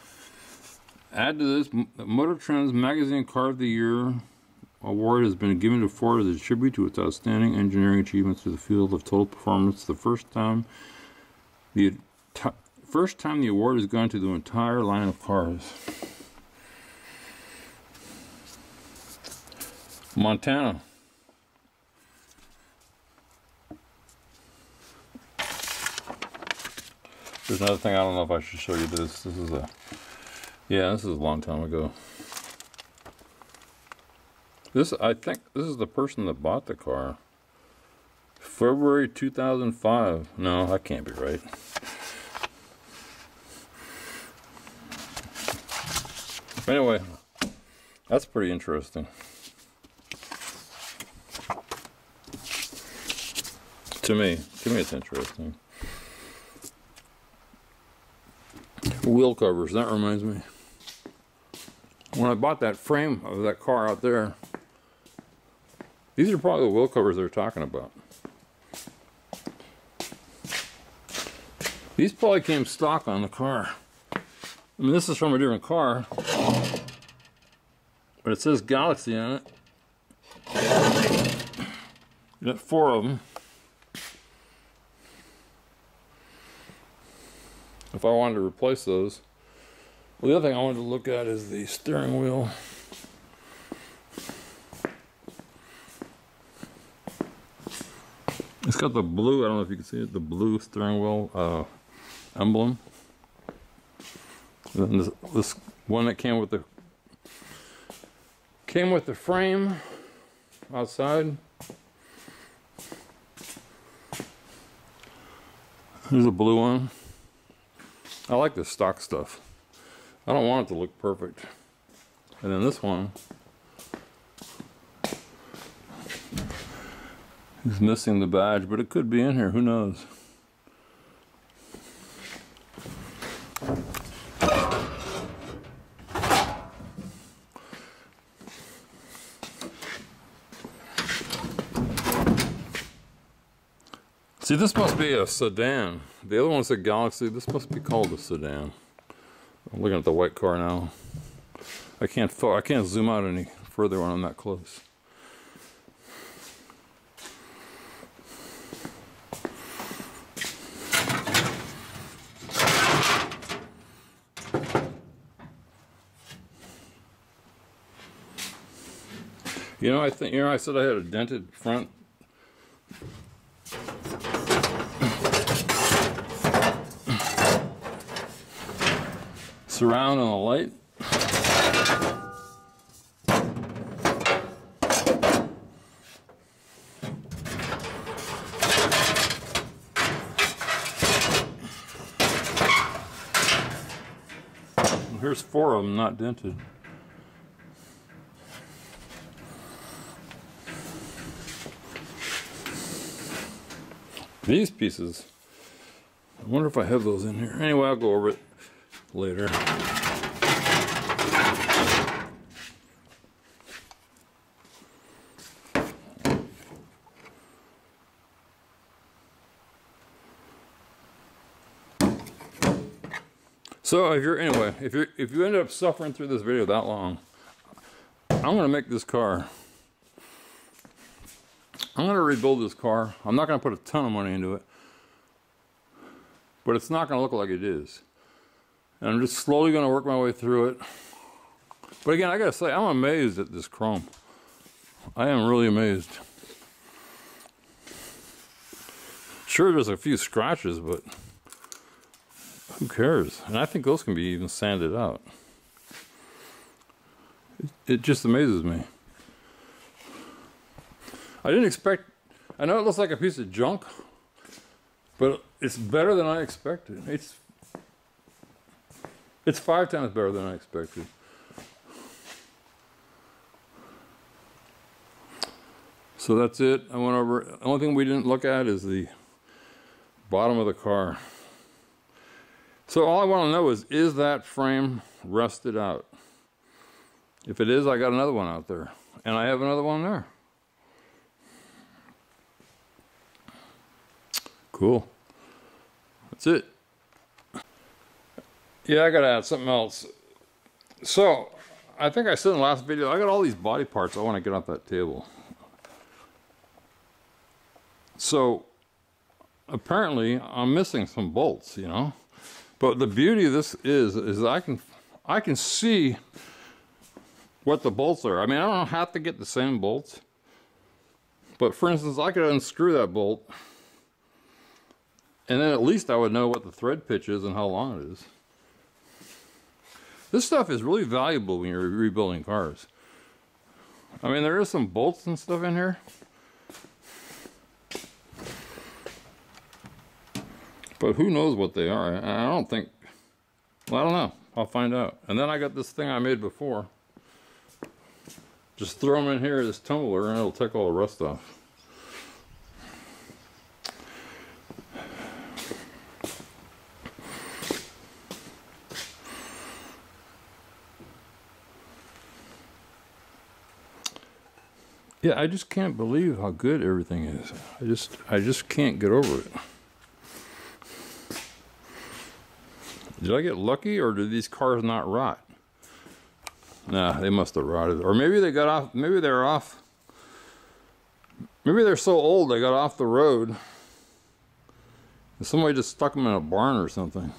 Add to this, Motor Trend's Magazine Car of the Year award has been given to Ford as a tribute to its outstanding engineering achievements to the field of total performance. The first time the award has gone to the entire line of cars. Montana. There's another thing, I don't know if I should show you this. This is a long time ago. I think this is the person that bought the car. February 2005. No, that can't be right. Anyway, that's pretty interesting. To me it's interesting. Wheel covers, that reminds me. When I bought that frame of that car out there, these are probably the wheel covers they're talking about. These probably came stock on the car. I mean, this is from a different car, but it says Galaxie on it. You got 4 of them. If I wanted to replace those. Well, the other thing I wanted to look at is the steering wheel. It's got the blue, I don't know if you can see it, the blue steering wheel emblem. And then this one that came with the frame outside. Here's a blue one. I like the stock stuff. I don't want it to look perfect. And then this one is missing the badge, but it could be in here, who knows? See, this must be a sedan. The other one's a Galaxie. This must be called a sedan. I'm looking at the white car now. I can't zoom out any further when I'm that close. You know, I think, you know, I said I had a dented front. Surround on the light. Here's 4 of them not dented. These pieces, I wonder if I have those in here. Anyway, I'll go over it later. So if you end up suffering through this video that long, I'm gonna make this car. I'm gonna rebuild this car. I'm not gonna put a ton of money into it, but it's not gonna look like it is. And I'm just slowly gonna work my way through it. But again, I gotta say, I'm amazed at this chrome. I am really amazed. Sure, there's a few scratches, but who cares? And I think those can be even sanded out. It just amazes me. I didn't expect, I know it looks like a piece of junk, but it's better than I expected. It's 5 times better than I expected. So that's it. I went over, the only thing we didn't look at is the bottom of the car. So all I want to know is that frame rusted out? If it is, I got another one out there. And I have another one there. Cool. That's it. Yeah, I gotta add something else. So, I think I said in the last video, I got all these body parts I want to get off that table. So, apparently, I'm missing some bolts, you know? But the beauty of this is I can see what the bolts are. I mean, I don't have to get the same bolts. But for instance, I could unscrew that bolt, and then at least I would know what the thread pitch is and how long it is. This stuff is really valuable when you're rebuilding cars. I mean, there is some bolts and stuff in here. But who knows what they are? I don't think, well, I don't know. I'll find out. And then I got this thing I made before. Just throw them in here, this tumbler, and it'll take all the rust off. Yeah, I just can't believe how good everything is. I just can't get over it. Did I get lucky, or did these cars not rot? Nah, they must have rotted. Or maybe they got off, maybe they're off. Maybe they're so old they got off the road. And somebody just stuck them in a barn or something.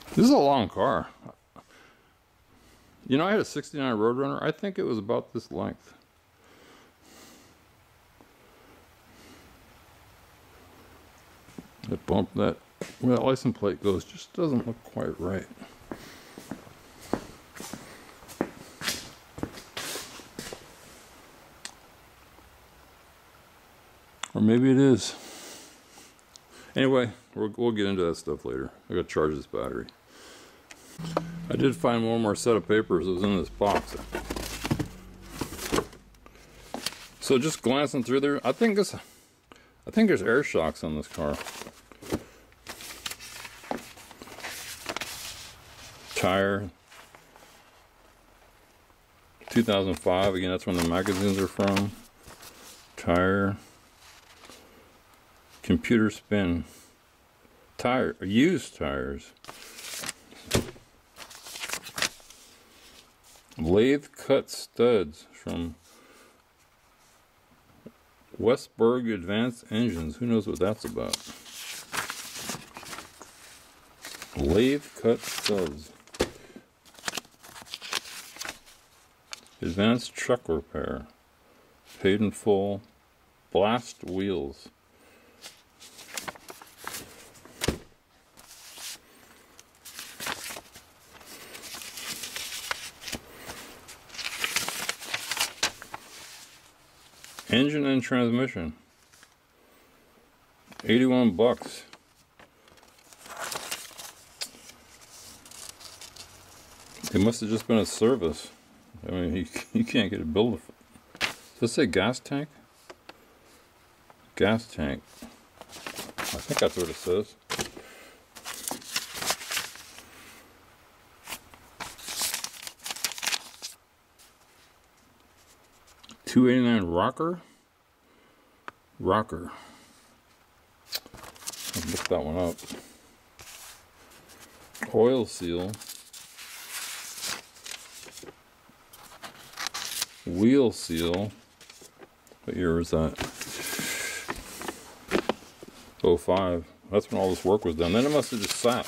This is a long car. You know, I had a 69 Roadrunner. I think it was about this length. That bump, where that license plate goes, just doesn't look quite right. Or maybe it is. Anyway, we'll get into that stuff later. I gotta charge this battery. I did find one more set of papers that was in this box. So just glancing through there, I think there's air shocks on this car. Tire, 2005, again, that's when the magazines are from. Tire, computer spin, tire, used tires, lathe cut studs from Westberg Advanced Engines. Who knows what that's about? Lathe cut studs. Advanced truck repair. Paid in full. Blast wheels. Engine and transmission. 81 bucks. It must have just been a service. I mean, you can't get a bill. Does this say gas tank? Gas tank. I think that's what it says. $2.89 rocker. I'll look that one up. Oil seal. Wheel seal. What year was that? 05. That's when all this work was done. Then it must have just sat.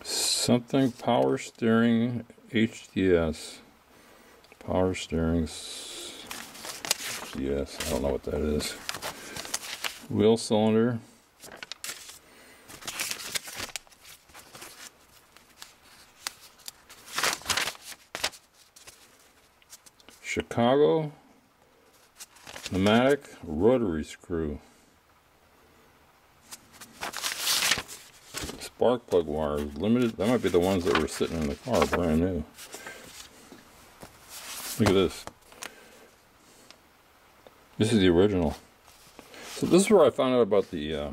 Something power steering HDS. Power steering HDS. I don't know what that is. Wheel cylinder. Chicago pneumatic rotary screw. Spark plug wires, limited. That might be the ones that were sitting in the car, brand new. Look at this. This is the original. So this is where I found out about the,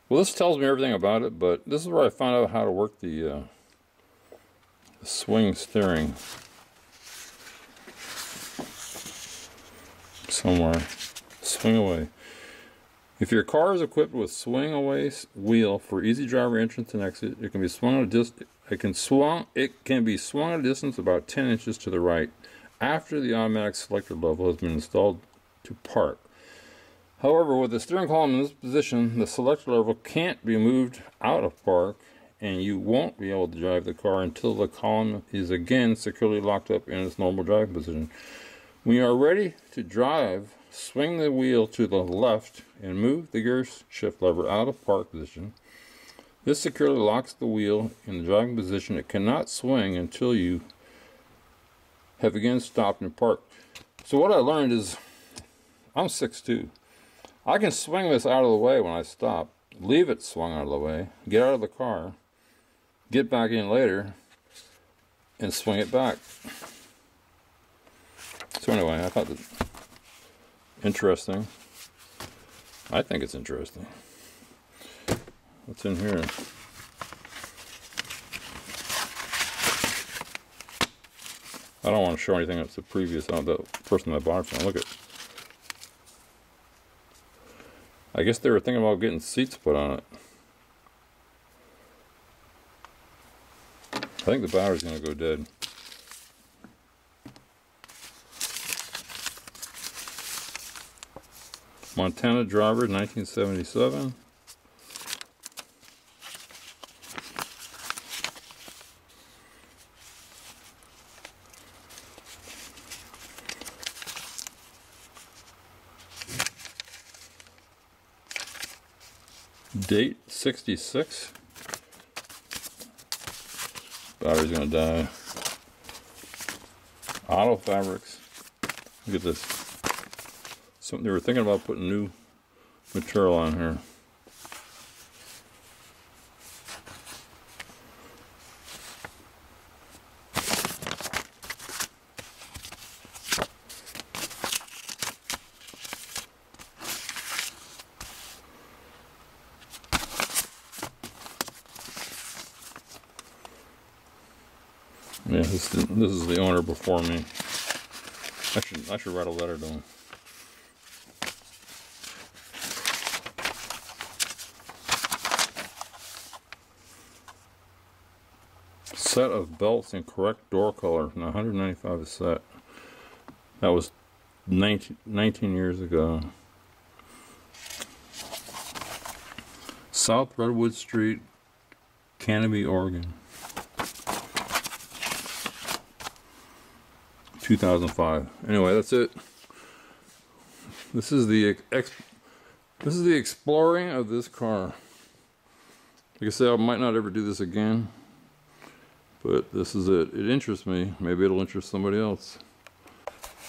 well, this tells me everything about it, but this is where I found out how to work the swing steering. Somewhere. Swing away. If your car is equipped with swing away wheel for easy driver entrance and exit, it can be swung at a distance about 10 inches to the right after the automatic selector level has been installed to park. However, with the steering column in this position, the selector level can't be moved out of park, and you won't be able to drive the car until the column is again securely locked up in its normal driving position. When you are ready to drive, swing the wheel to the left and move the gear shift lever out of park position. This securely locks the wheel in the driving position. It cannot swing until you have again stopped and parked. So what I learned is, I'm 6'2". I can swing this out of the way when I stop, leave it swung out of the way, get out of the car, get back in later, and swing it back. So anyway, I thought that interesting. I think it's interesting. What's in here? I don't want to show anything that's the previous, the person that bought it from. Look at. I guess they were thinking about getting seats put on it. I think the battery's going to go dead. Montana driver, 1977. Date 66. Battery's gonna die. Auto fabrics. Look at this. Something they were thinking about putting new material on here. Yeah, this is the owner before me. I should write a letter to him. Set of belts in correct door color, and $195 a set. That was 19 years ago. South Redwood Street, Canby, Oregon. 2005. Anyway, that's it. This is the exploring of this car. Like I said, I might not ever do this again, but this is it. It interests me. Maybe it'll interest somebody else.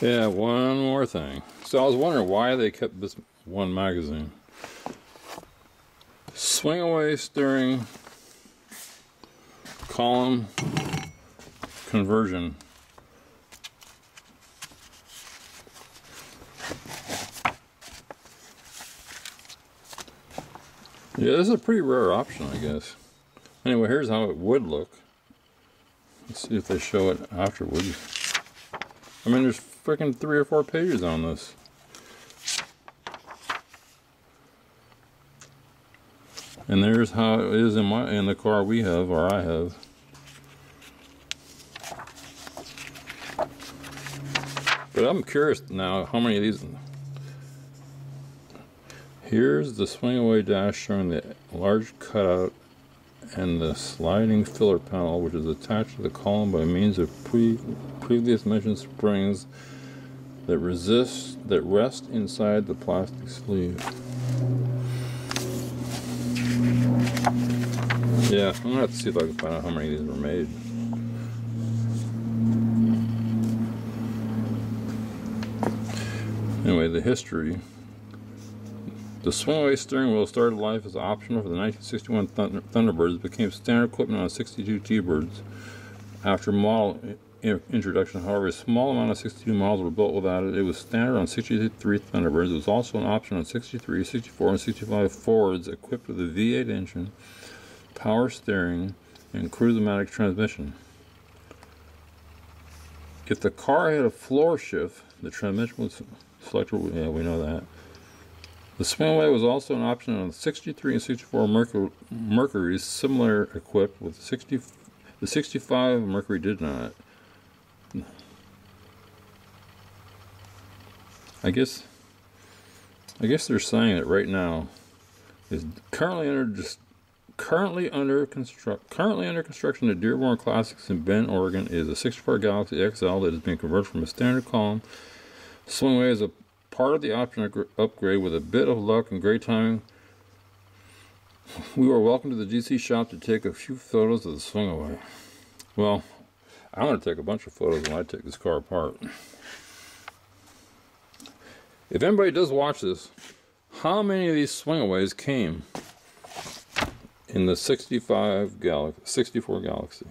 Yeah, one more thing. So I was wondering why they kept this one magazine. Swing away steering column conversion. Yeah, this is a pretty rare option, I guess. Anyway, here's how it would look. Let's see if they show it afterwards. I mean, there's freaking 3 or 4 pages on this. And there's how it is in the car we have, or I have. But I'm curious now how many of these. Here's the swing away dash showing the large cutout and the sliding filler panel, which is attached to the column by means of previous mentioned springs that rest inside the plastic sleeve. Yeah, I'm gonna have to see if I can find out how many of these were made. Anyway, the history. The swing-away steering wheel started life as optional for the 1961 Thunderbirds. It became standard equipment on 62 T-Birds after model introduction. However, a small amount of 62 models were built without it. It was standard on 63 Thunderbirds. It was also an option on 63, 64, and 65 Fords equipped with a V8 engine, power steering, and cruise-o-matic transmission. If the car had a floor shift, the transmission was selected. Yeah, we know that. The swing-away was also an option on the 63 and 64 Mercuries, similar equipped with the 65 Mercury did not. I guess they're saying it right now is currently under construction at Dearborn Classics in Bend, Oregon is a 64 Galaxie XL that is being converted from a standard column swing-away as a part of the option upgrade. With a bit of luck and great timing, we were welcome to the GC shop to take a few photos of the swing-away. Well, I'm going to take a bunch of photos when I take this car apart. If anybody does watch this, how many of these swing-aways came in the 64 Galaxie?